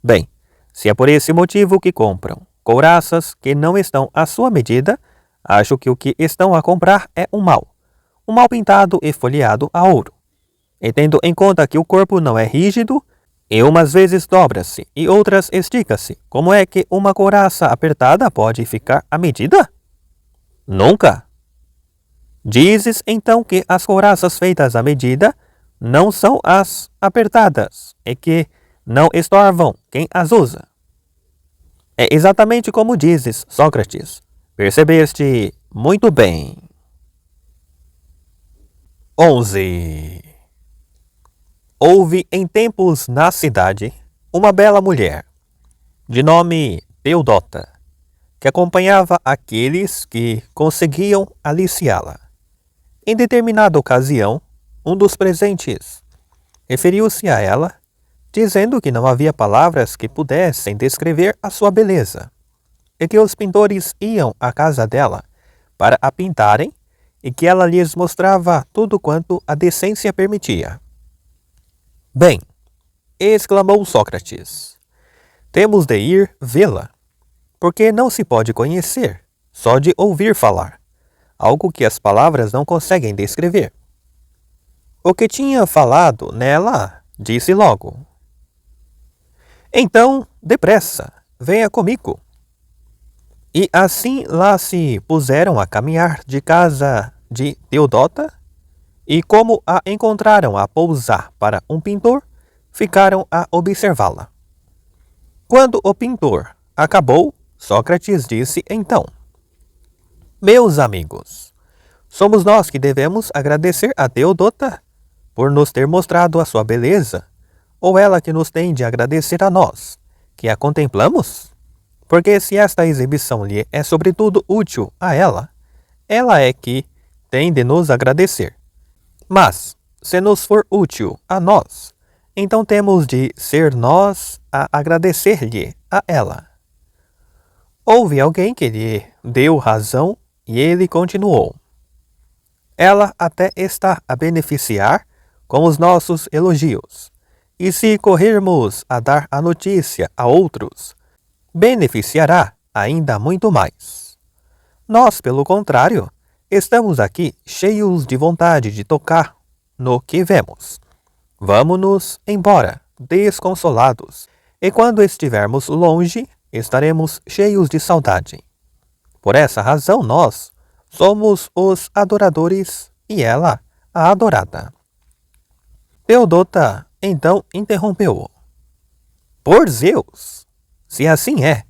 Bem, se é por esse motivo que compram couraças que não estão à sua medida, acho que o que estão a comprar é um mal pintado e folheado a ouro. E tendo em conta que o corpo não é rígido, e umas vezes dobra-se e outras estica-se, como é que uma couraça apertada pode ficar à medida? Nunca! Dizes então que as couraças feitas à medida não são as apertadas e que não estorvam quem as usa. É exatamente como dizes, Sócrates. Percebeste muito bem. 11. Houve em tempos na cidade uma bela mulher, de nome Teodota, que acompanhava aqueles que conseguiam aliciá-la. Em determinada ocasião, um dos presentes referiu-se a ela, dizendo que não havia palavras que pudessem descrever a sua beleza, e que os pintores iam à casa dela para a pintarem e que ela lhes mostrava tudo quanto a decência permitia. Bem, exclamou Sócrates, temos de ir vê-la, porque não se pode conhecer, só de ouvir falar, algo que as palavras não conseguem descrever. O que tinha falado nela, disse logo. Então, depressa, venha comigo. E assim lá se puseram a caminhar de casa de Teodota, e como a encontraram a pousar para um pintor, ficaram a observá-la. Quando o pintor acabou, Sócrates disse então: Meus amigos, somos nós que devemos agradecer a Teodota por nos ter mostrado a sua beleza, ou ela que nos tem de agradecer a nós, que a contemplamos? Porque se esta exibição lhe é sobretudo útil a ela é que tem de nos agradecer. Mas, se nos for útil a nós, então temos de ser nós a agradecer-lhe a ela. Houve alguém que lhe deu razão e ele continuou. Ela até está a beneficiar com os nossos elogios. E se corrermos a dar a notícia a outros, beneficiará ainda muito mais. Nós, pelo contrário, estamos aqui cheios de vontade de tocar no que vemos. Vamo-nos embora, desconsolados, e quando estivermos longe, estaremos cheios de saudade. Por essa razão, nós somos os adoradores e ela a adorada. Teodota então interrompeu-o. Por Zeus! Se assim é,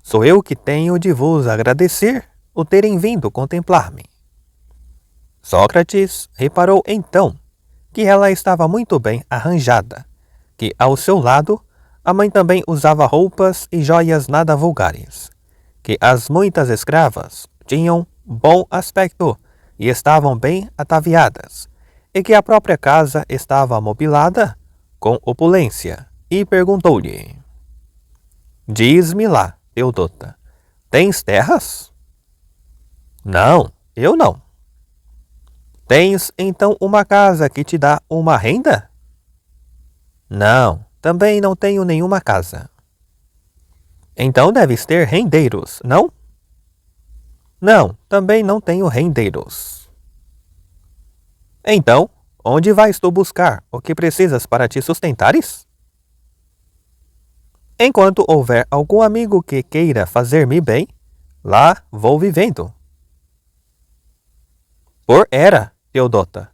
sou eu que tenho de vos agradecer o terem vindo contemplar-me. Sócrates reparou então que ela estava muito bem arranjada, que ao seu lado a mãe também usava roupas e joias nada vulgares, que as muitas escravas tinham bom aspecto e estavam bem ataviadas, e que a própria casa estava mobilada com opulência, e perguntou-lhe: Diz-me lá, Teodota, tens terras? Não, eu não. Tens então uma casa que te dá uma renda? Não, também não tenho nenhuma casa. Então deves ter rendeiros, não? Não, também não tenho rendeiros. Então, onde vais tu buscar o que precisas para te sustentares? Enquanto houver algum amigo que queira fazer-me bem, lá vou vivendo. Por era, Teodota.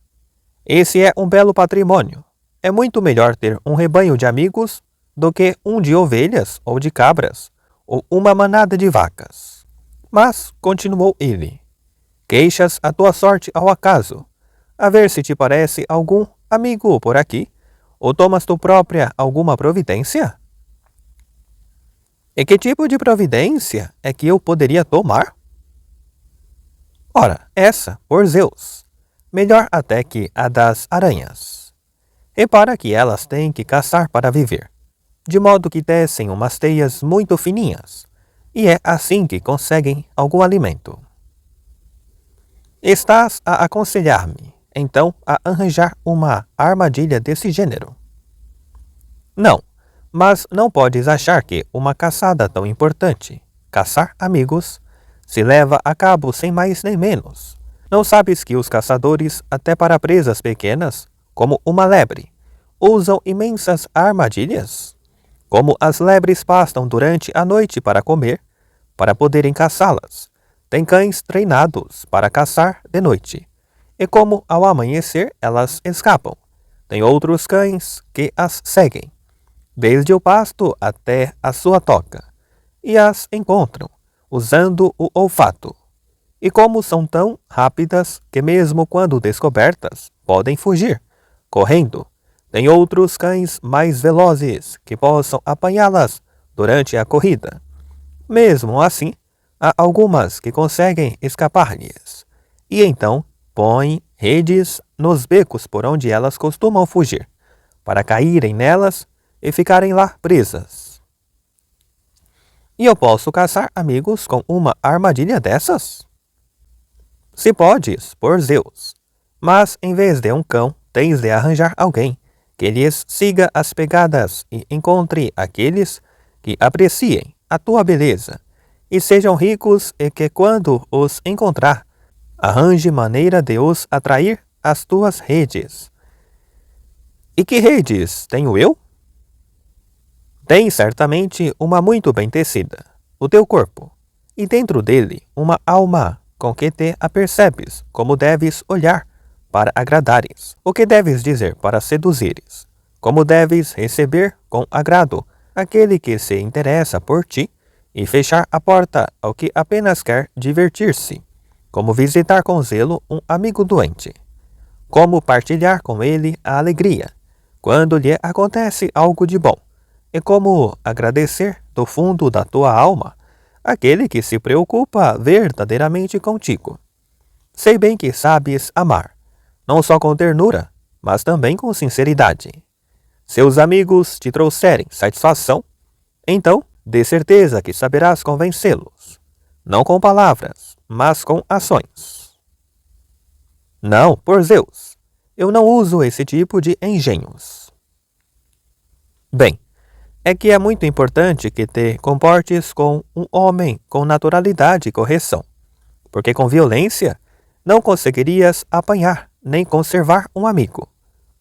Esse é um belo patrimônio. É muito melhor ter um rebanho de amigos do que um de ovelhas ou de cabras, ou uma manada de vacas. Mas, continuou ele, queixas a tua sorte ao acaso, a ver se te parece algum amigo por aqui, ou tomas tu própria alguma providência? E que tipo de providência é que eu poderia tomar? Ora, essa, por Zeus, melhor até que a das aranhas. Repara que elas têm que caçar para viver, de modo que tecem umas teias muito fininhas, e é assim que conseguem algum alimento. Estás a aconselhar-me, então, a arranjar uma armadilha desse gênero? Não, mas não podes achar que uma caçada tão importante, caçar amigos, se leva a cabo sem mais nem menos. Não sabes que os caçadores, até para presas pequenas, como uma lebre, usam imensas armadilhas? Como as lebres pastam durante a noite para comer, para poderem caçá-las, têm cães treinados para caçar de noite. E como ao amanhecer elas escapam, tem outros cães que as seguem, desde o pasto até a sua toca, e as encontram, usando o olfato. E como são tão rápidas que mesmo quando descobertas, podem fugir, correndo, tem outros cães mais velozes que possam apanhá-las durante a corrida. Mesmo assim, há algumas que conseguem escapar-lhes, e então põem redes nos becos por onde elas costumam fugir, para caírem nelas e ficarem lá presas. E eu posso caçar amigos com uma armadilha dessas? Se podes, por Zeus, mas em vez de um cão, tens de arranjar alguém que lhes siga as pegadas e encontre aqueles que apreciem a tua beleza e sejam ricos e que quando os encontrar, arranje maneira de os atrair às tuas redes. E que redes tenho eu? Tens certamente uma muito bem tecida, o teu corpo, e dentro dele uma alma com que te apercebes como deves olhar para agradares, o que deves dizer para seduzires, como deves receber com agrado aquele que se interessa por ti e fechar a porta ao que apenas quer divertir-se, como visitar com zelo um amigo doente, como partilhar com ele a alegria quando lhe acontece algo de bom, e como agradecer do fundo da tua alma aquele que se preocupa verdadeiramente contigo. Sei bem que sabes amar, não só com ternura, mas também com sinceridade. seus amigos te trouxerem satisfação, então dê certeza que saberás convencê-los, não com palavras, mas com ações. Não, por Zeus, eu não uso esse tipo de engenhos. Bem, é que é muito importante que te comportes com um homem com naturalidade e correção, porque com violência não conseguirias apanhar nem conservar um amigo,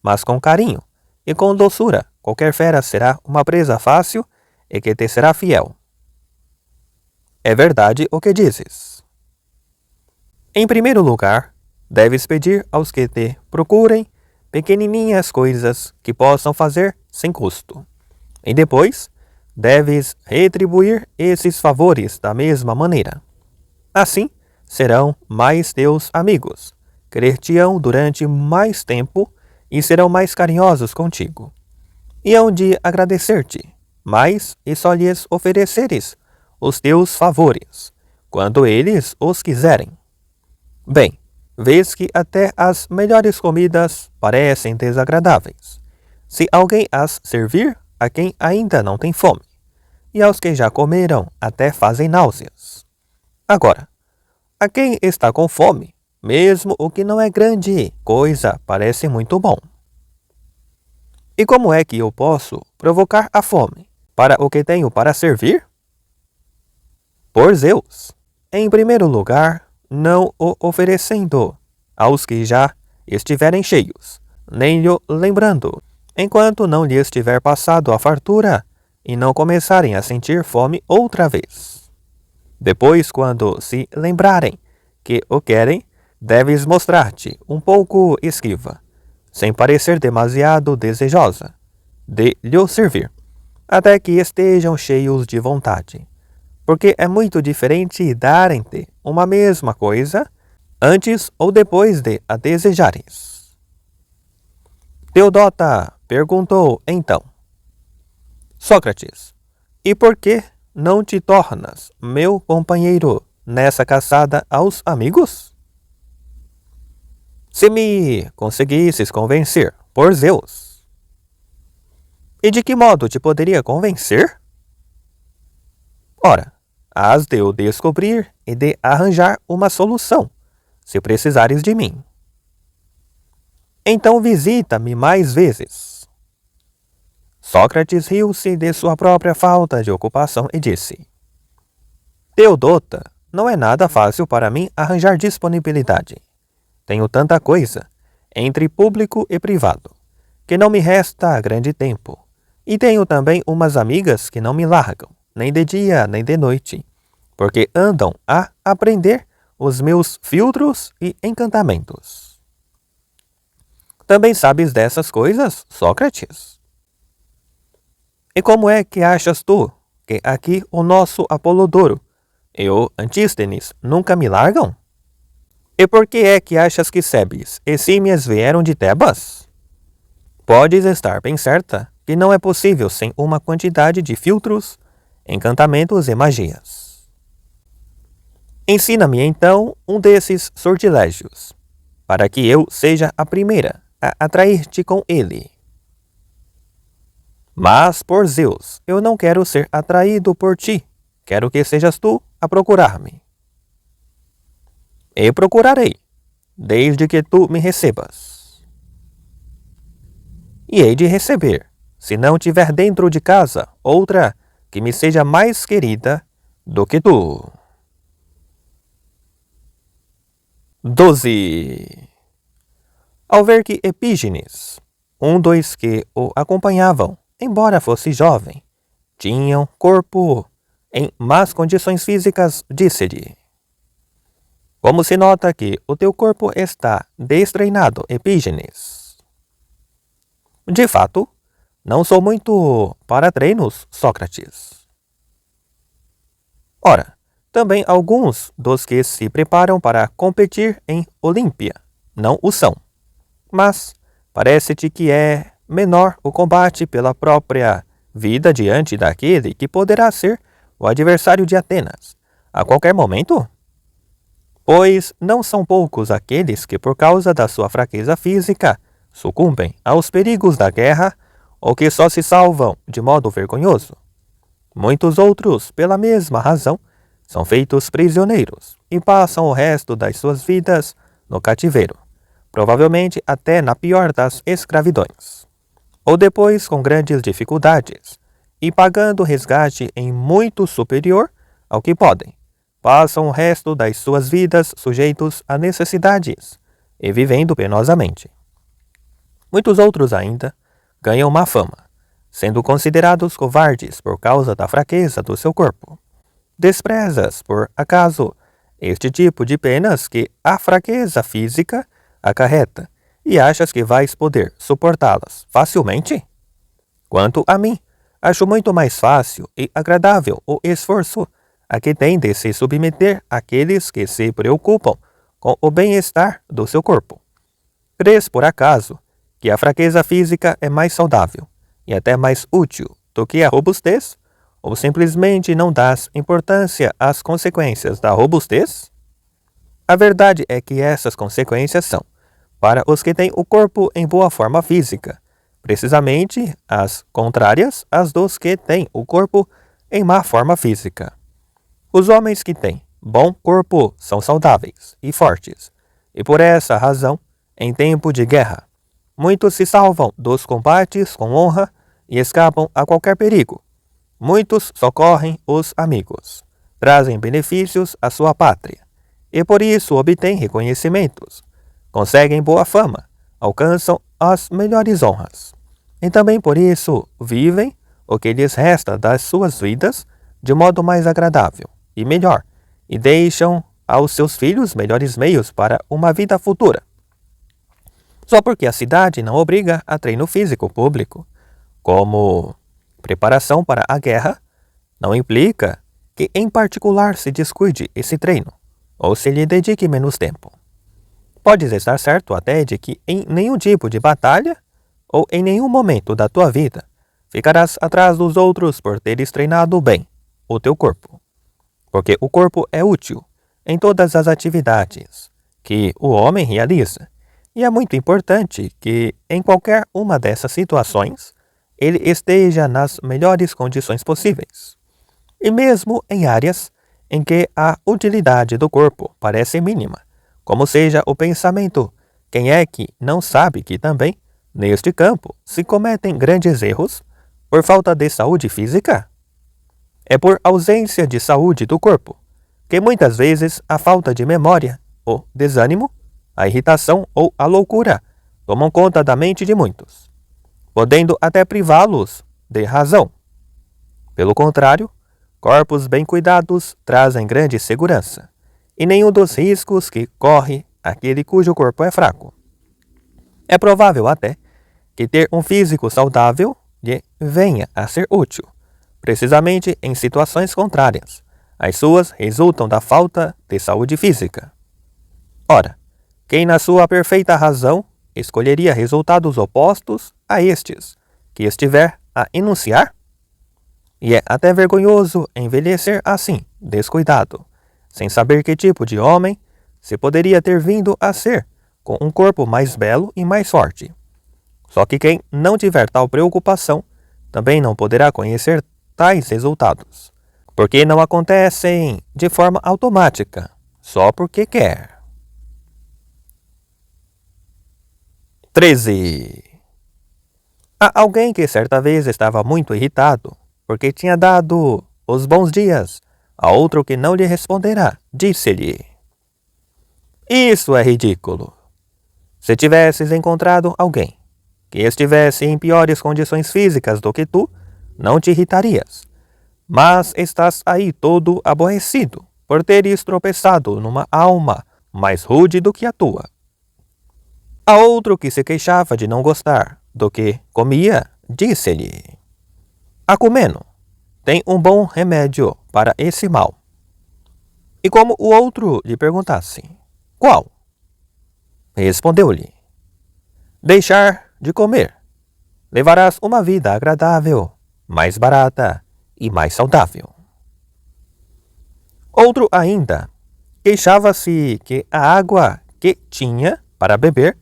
mas com carinho e com doçura qualquer fera será uma presa fácil e que te será fiel. É verdade o que dizes. Em primeiro lugar, deves pedir aos que te procurem pequenininhas coisas que possam fazer sem custo. E depois, deves retribuir esses favores da mesma maneira. Assim, serão mais teus amigos, querer-te-ão durante mais tempo e serão mais carinhosos contigo. E hão de agradecer-te mais e só lhes ofereceres os teus favores, quando eles os quiserem. Bem, vês que até as melhores comidas parecem desagradáveis, se alguém as servir a quem ainda não tem fome, e aos que já comeram até fazem náuseas. Agora, a quem está com fome, mesmo o que não é grande coisa parece muito bom. E como é que eu posso provocar a fome para o que tenho para servir? Por Zeus, em primeiro lugar, não o oferecendo aos que já estiverem cheios, nem lhe lembrando, enquanto não lhes tiver passado a fartura e não começarem a sentir fome outra vez. Depois, quando se lembrarem que o querem, deves mostrar-te um pouco esquiva, sem parecer demasiado desejosa, de lhe servir, até que estejam cheios de vontade. Porque é muito diferente darem-te uma mesma coisa antes ou depois de a desejares. Teodota perguntou então: Sócrates, e por que não te tornas meu companheiro nessa caçada aos amigos? Se me conseguisses convencer, por Zeus. E de que modo te poderia convencer? Ora, has de o descobrir e de arranjar uma solução, se precisares de mim. Então visita-me mais vezes. Sócrates riu-se de sua própria falta de ocupação e disse: Teodota, não é nada fácil para mim arranjar disponibilidade. Tenho tanta coisa, entre público e privado, que não me resta grande tempo. E tenho também umas amigas que não me largam, nem de dia nem de noite, porque andam a aprender os meus filtros e encantamentos. Também sabes dessas coisas, Sócrates? E como é que achas tu que aqui o nosso Apolodoro e o Antístenes nunca me largam? E por que é que achas que Cebes e Símias vieram de Tebas? Podes estar bem certa que não é possível sem uma quantidade de filtros, encantamentos e magias. Ensina-me então um desses sortilégios, para que eu seja a primeira a atrair-te com ele. Mas, por Zeus, eu não quero ser atraído por ti, quero que sejas tu a procurar-me. E procurarei, desde que tu me recebas. E hei de receber, se não tiver dentro de casa outra que me seja mais querida do que tu. 12. Ao ver que Epígenes, um dos que o acompanhavam, embora fosse jovem, tinham corpo em más condições físicas, disse-lhe: Como se nota que o teu corpo está destreinado, Epígenes? De fato, não sou muito para treinos, Sócrates. Ora, também alguns dos que se preparam para competir em Olímpia não o são. Mas parece-te que é menor o combate pela própria vida diante daquele que poderá ser o adversário de Atenas a qualquer momento? Pois não são poucos aqueles que, por causa da sua fraqueza física, sucumbem aos perigos da guerra ou que só se salvam de modo vergonhoso. Muitos outros, pela mesma razão, são feitos prisioneiros e passam o resto das suas vidas no cativeiro, provavelmente até na pior das escravidões, ou depois com grandes dificuldades e pagando resgate em muito superior ao que podem, passam o resto das suas vidas sujeitos a necessidades e vivendo penosamente. Muitos outros ainda ganham má fama, sendo considerados covardes por causa da fraqueza do seu corpo. Desprezas, por acaso, este tipo de penas que a fraqueza física acarreta e achas que vais poder suportá-las facilmente? Quanto a mim, acho muito mais fácil e agradável o esforço a que tem de se submeter aqueles que se preocupam com o bem-estar do seu corpo. Crês, por acaso, que a fraqueza física é mais saudável e até mais útil do que a robustez? Ou simplesmente não dás importância às consequências da robustez? A verdade é que essas consequências são, para os que têm o corpo em boa forma física, precisamente as contrárias às dos que têm o corpo em má forma física. Os homens que têm bom corpo são saudáveis e fortes, e por essa razão, em tempo de guerra, muitos se salvam dos combates com honra e escapam a qualquer perigo. Muitos socorrem os amigos, trazem benefícios à sua pátria, e por isso obtêm reconhecimentos, conseguem boa fama, alcançam as melhores honras, e também por isso vivem o que lhes resta das suas vidas de modo mais agradável e melhor, e deixam aos seus filhos melhores meios para uma vida futura. Só porque a cidade não obriga a treino físico público, como preparação para a guerra, não implica que em particular se descuide esse treino, ou se lhe dedique menos tempo. Podes estar certo até de que em nenhum tipo de batalha, ou em nenhum momento da tua vida, ficarás atrás dos outros por teres treinado bem o teu corpo. Porque o corpo é útil em todas as atividades que o homem realiza, e é muito importante que, em qualquer uma dessas situações, ele esteja nas melhores condições possíveis. E mesmo em áreas em que a utilidade do corpo parece mínima, como seja o pensamento, quem é que não sabe que também, neste campo, se cometem grandes erros por falta de saúde física? É por ausência de saúde do corpo que muitas vezes a falta de memória, o desânimo, a irritação ou a loucura tomam conta da mente de muitos, podendo até privá-los de razão. Pelo contrário, corpos bem cuidados trazem grande segurança, e nenhum dos riscos que corre aquele cujo corpo é fraco. É provável até que ter um físico saudável lhe venha a ser útil, precisamente em situações contrárias. As suas resultam da falta de saúde física. Ora, quem na sua perfeita razão escolheria resultados opostos a estes que estiver a enunciar? E é até vergonhoso envelhecer assim, descuidado, sem saber que tipo de homem se poderia ter vindo a ser, com um corpo mais belo e mais forte. Só que quem não tiver tal preocupação também não poderá conhecer tais resultados, porque não acontecem de forma automática, só porque quer. 13. Há alguém que certa vez estava muito irritado, porque tinha dado os bons dias a outro que não lhe responderá. Disse-lhe: isso é ridículo. Se tivesses encontrado alguém que estivesse em piores condições físicas do que tu, não te irritarias. Mas estás aí todo aborrecido por teres tropeçado numa alma mais rude do que a tua. A outro que se queixava de não gostar do que comia, disse-lhe: Acumeno, tem um bom remédio para esse mal. E como o outro lhe perguntasse: Qual? Respondeu-lhe: Deixar de comer. Levarás uma vida agradável, mais barata e mais saudável. Outro ainda queixava-se que a água que tinha para beber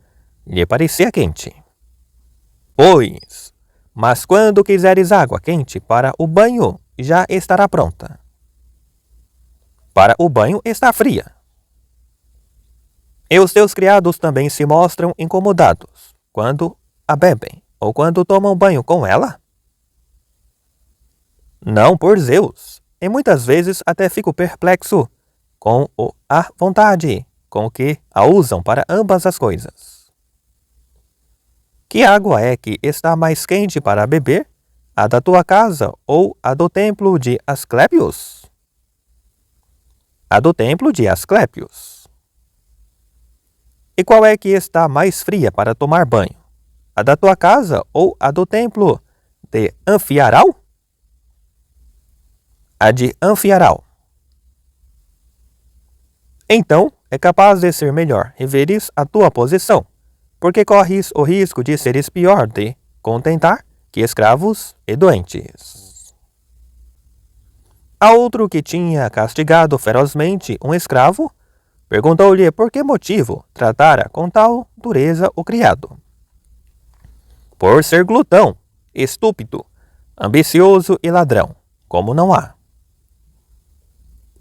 lhe parecia quente. Pois, mas quando quiseres água quente para o banho, já estará pronta. Para o banho está fria. E os teus criados também se mostram incomodados quando a bebem ou quando tomam banho com ela? Não, por Zeus. E muitas vezes até fico perplexo com a vontade com que a usam para ambas as coisas. Que água é que está mais quente para beber? A da tua casa ou a do templo de Asclépios? A do templo de Asclépios. E qual é que está mais fria para tomar banho? A da tua casa ou a do templo de Anfiaral? A de Anfiaral. Então, é capaz de ser melhor reveres a tua posição, porque corres o risco de seres pior de contentar que escravos e doentes. A outro que tinha castigado ferozmente um escravo, perguntou-lhe por que motivo tratara com tal dureza o criado. Por ser glutão, estúpido, ambicioso e ladrão, como não há.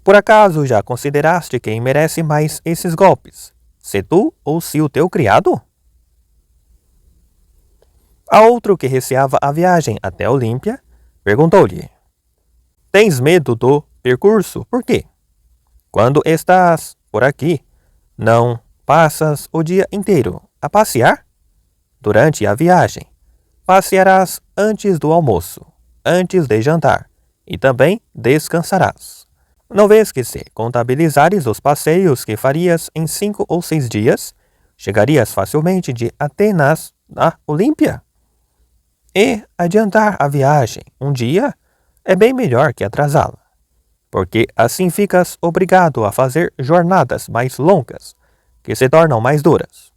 Por acaso já consideraste quem merece mais esses golpes, se tu ou se o teu criado? A outro que receava a viagem até Olímpia, perguntou-lhe: Tens medo do percurso? Por quê? Quando estás por aqui, não passas o dia inteiro a passear? Durante a viagem, passearás antes do almoço, antes de jantar, e também descansarás. Não vês que se contabilizares os passeios que farias em 5 ou 6 dias, chegarias facilmente de Atenas a Olímpia? E adiantar a viagem um dia é bem melhor que atrasá-la, porque assim ficas obrigado a fazer jornadas mais longas, que se tornam mais duras.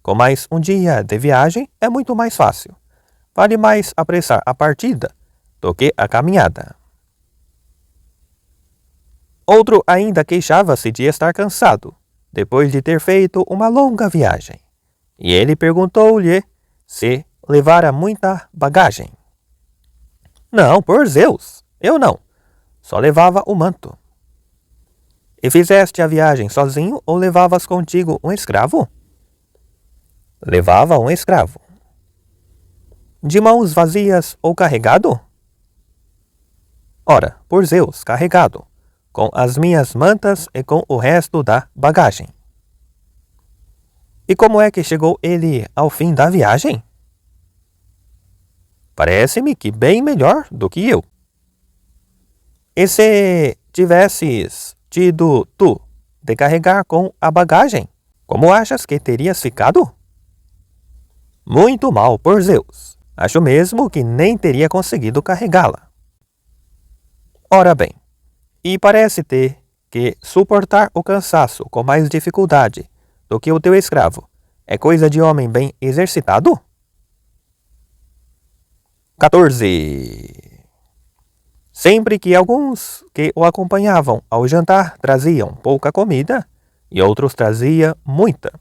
Com mais um dia de viagem é muito mais fácil. Vale mais apressar a partida do que a caminhada. Outro ainda queixava-se de estar cansado, depois de ter feito uma longa viagem. E ele perguntou-lhe se levara muita bagagem. Não, por Zeus, eu não. Só levava o manto. E fizeste a viagem sozinho ou levavas contigo um escravo? Levava um escravo. De mãos vazias ou carregado? Ora, por Zeus, carregado, com as minhas mantas e com o resto da bagagem. E como é que chegou ele ao fim da viagem? Parece-me que bem melhor do que eu. E se tivesses tido tu de carregar com a bagagem, como achas que terias ficado? Muito mal, por Zeus. Acho mesmo que nem teria conseguido carregá-la. Ora bem, e parece ter que suportar o cansaço com mais dificuldade do que o teu escravo é coisa de homem bem exercitado? 14. Sempre que alguns que o acompanhavam ao jantar traziam pouca comida e outros traziam muita,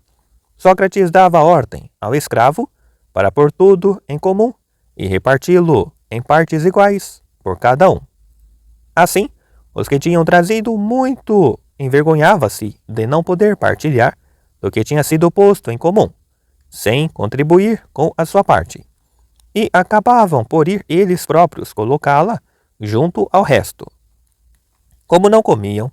Sócrates dava ordem ao escravo para pôr tudo em comum e reparti-lo em partes iguais por cada um. Assim, os que tinham trazido muito envergonhava-se de não poder partilhar do que tinha sido posto em comum, sem contribuir com a sua parte, e acabavam por ir eles próprios colocá-la junto ao resto. Como não comiam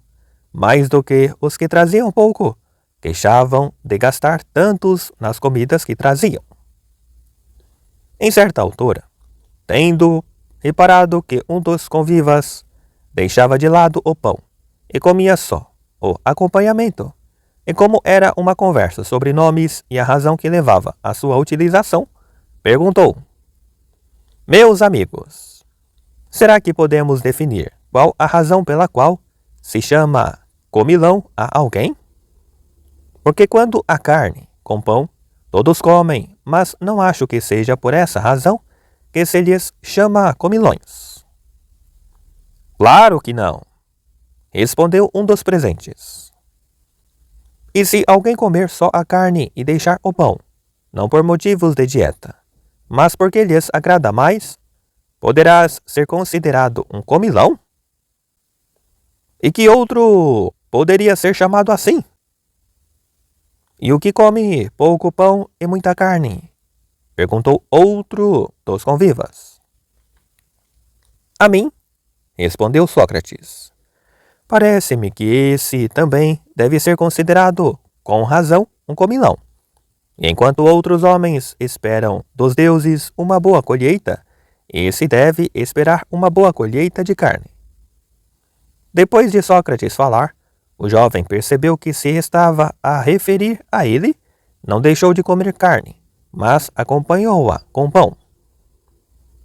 mais do que os que traziam pouco, queixavam de gastar tantos nas comidas que traziam. Em certa altura, tendo reparado que um dos convivas deixava de lado o pão e comia só o acompanhamento, e como era uma conversa sobre nomes e a razão que levava à sua utilização, perguntou: Meus amigos, será que podemos definir qual a razão pela qual se chama comilão a alguém? Porque quando há carne com pão, todos comem, mas não acho que seja por essa razão que se lhes chama comilões. Claro que não, respondeu um dos presentes. E se alguém comer só a carne e deixar o pão, não por motivos de dieta, Mas porque lhes agrada mais, poderás ser considerado um comilão? E que outro poderia ser chamado assim? E o que come pouco pão e muita carne? Perguntou outro dos convivas. A mim, respondeu Sócrates, parece-me que esse também deve ser considerado, com razão, um comilão. Enquanto outros homens esperam dos deuses uma boa colheita, esse deve esperar uma boa colheita de carne. Depois de Sócrates falar, o jovem percebeu que se estava a referir a ele, não deixou de comer carne, mas acompanhou-a com pão.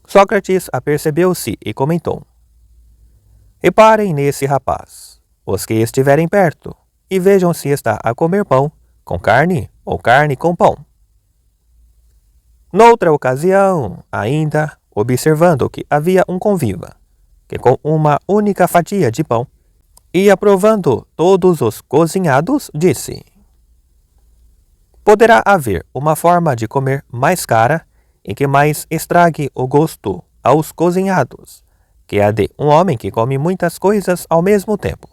Sócrates apercebeu-se e comentou: reparem nesse rapaz, os que estiverem perto, e vejam se está a comer pão com carne ou carne com pão. Noutra ocasião, ainda, observando que havia um conviva, que com uma única fatia de pão, ia provando todos os cozinhados, disse: poderá haver uma forma de comer mais cara e que mais estrague o gosto aos cozinhados, que a de um homem que come muitas coisas ao mesmo tempo,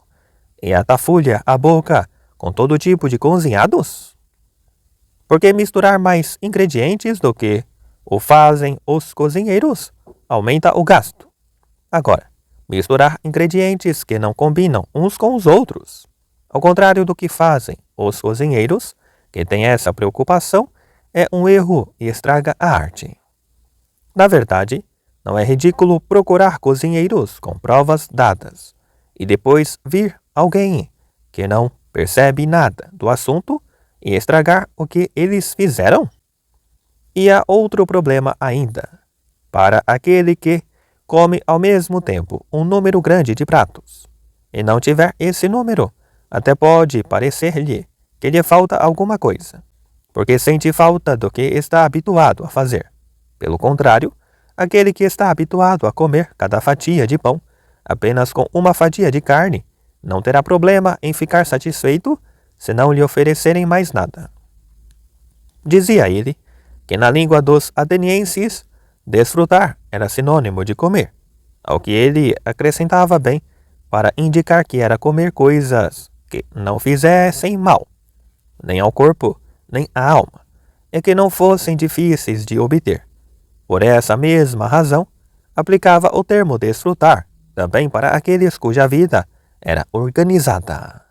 e atafulha a boca com todo tipo de cozinhados? Porque misturar mais ingredientes do que o fazem os cozinheiros aumenta o gasto. Agora, misturar ingredientes que não combinam uns com os outros, ao contrário do que fazem os cozinheiros, que têm essa preocupação, é um erro e estraga a arte. Na verdade, não é ridículo procurar cozinheiros com provas dadas, e depois vir alguém que não percebe nada do assunto e estragar o que eles fizeram? E há outro problema ainda. Para aquele que come ao mesmo tempo um número grande de pratos, e não tiver esse número, até pode parecer-lhe que lhe falta alguma coisa, porque sente falta do que está habituado a fazer. Pelo contrário, aquele que está habituado a comer cada fatia de pão apenas com uma fatia de carne, não terá problema em ficar satisfeito se não lhe oferecerem mais nada. Dizia ele que na língua dos atenienses, desfrutar era sinônimo de comer, ao que ele acrescentava bem para indicar que era comer coisas que não fizessem mal, nem ao corpo, nem à alma, e que não fossem difíceis de obter. Por essa mesma razão, aplicava o termo desfrutar também para aqueles cuja vida era organizada.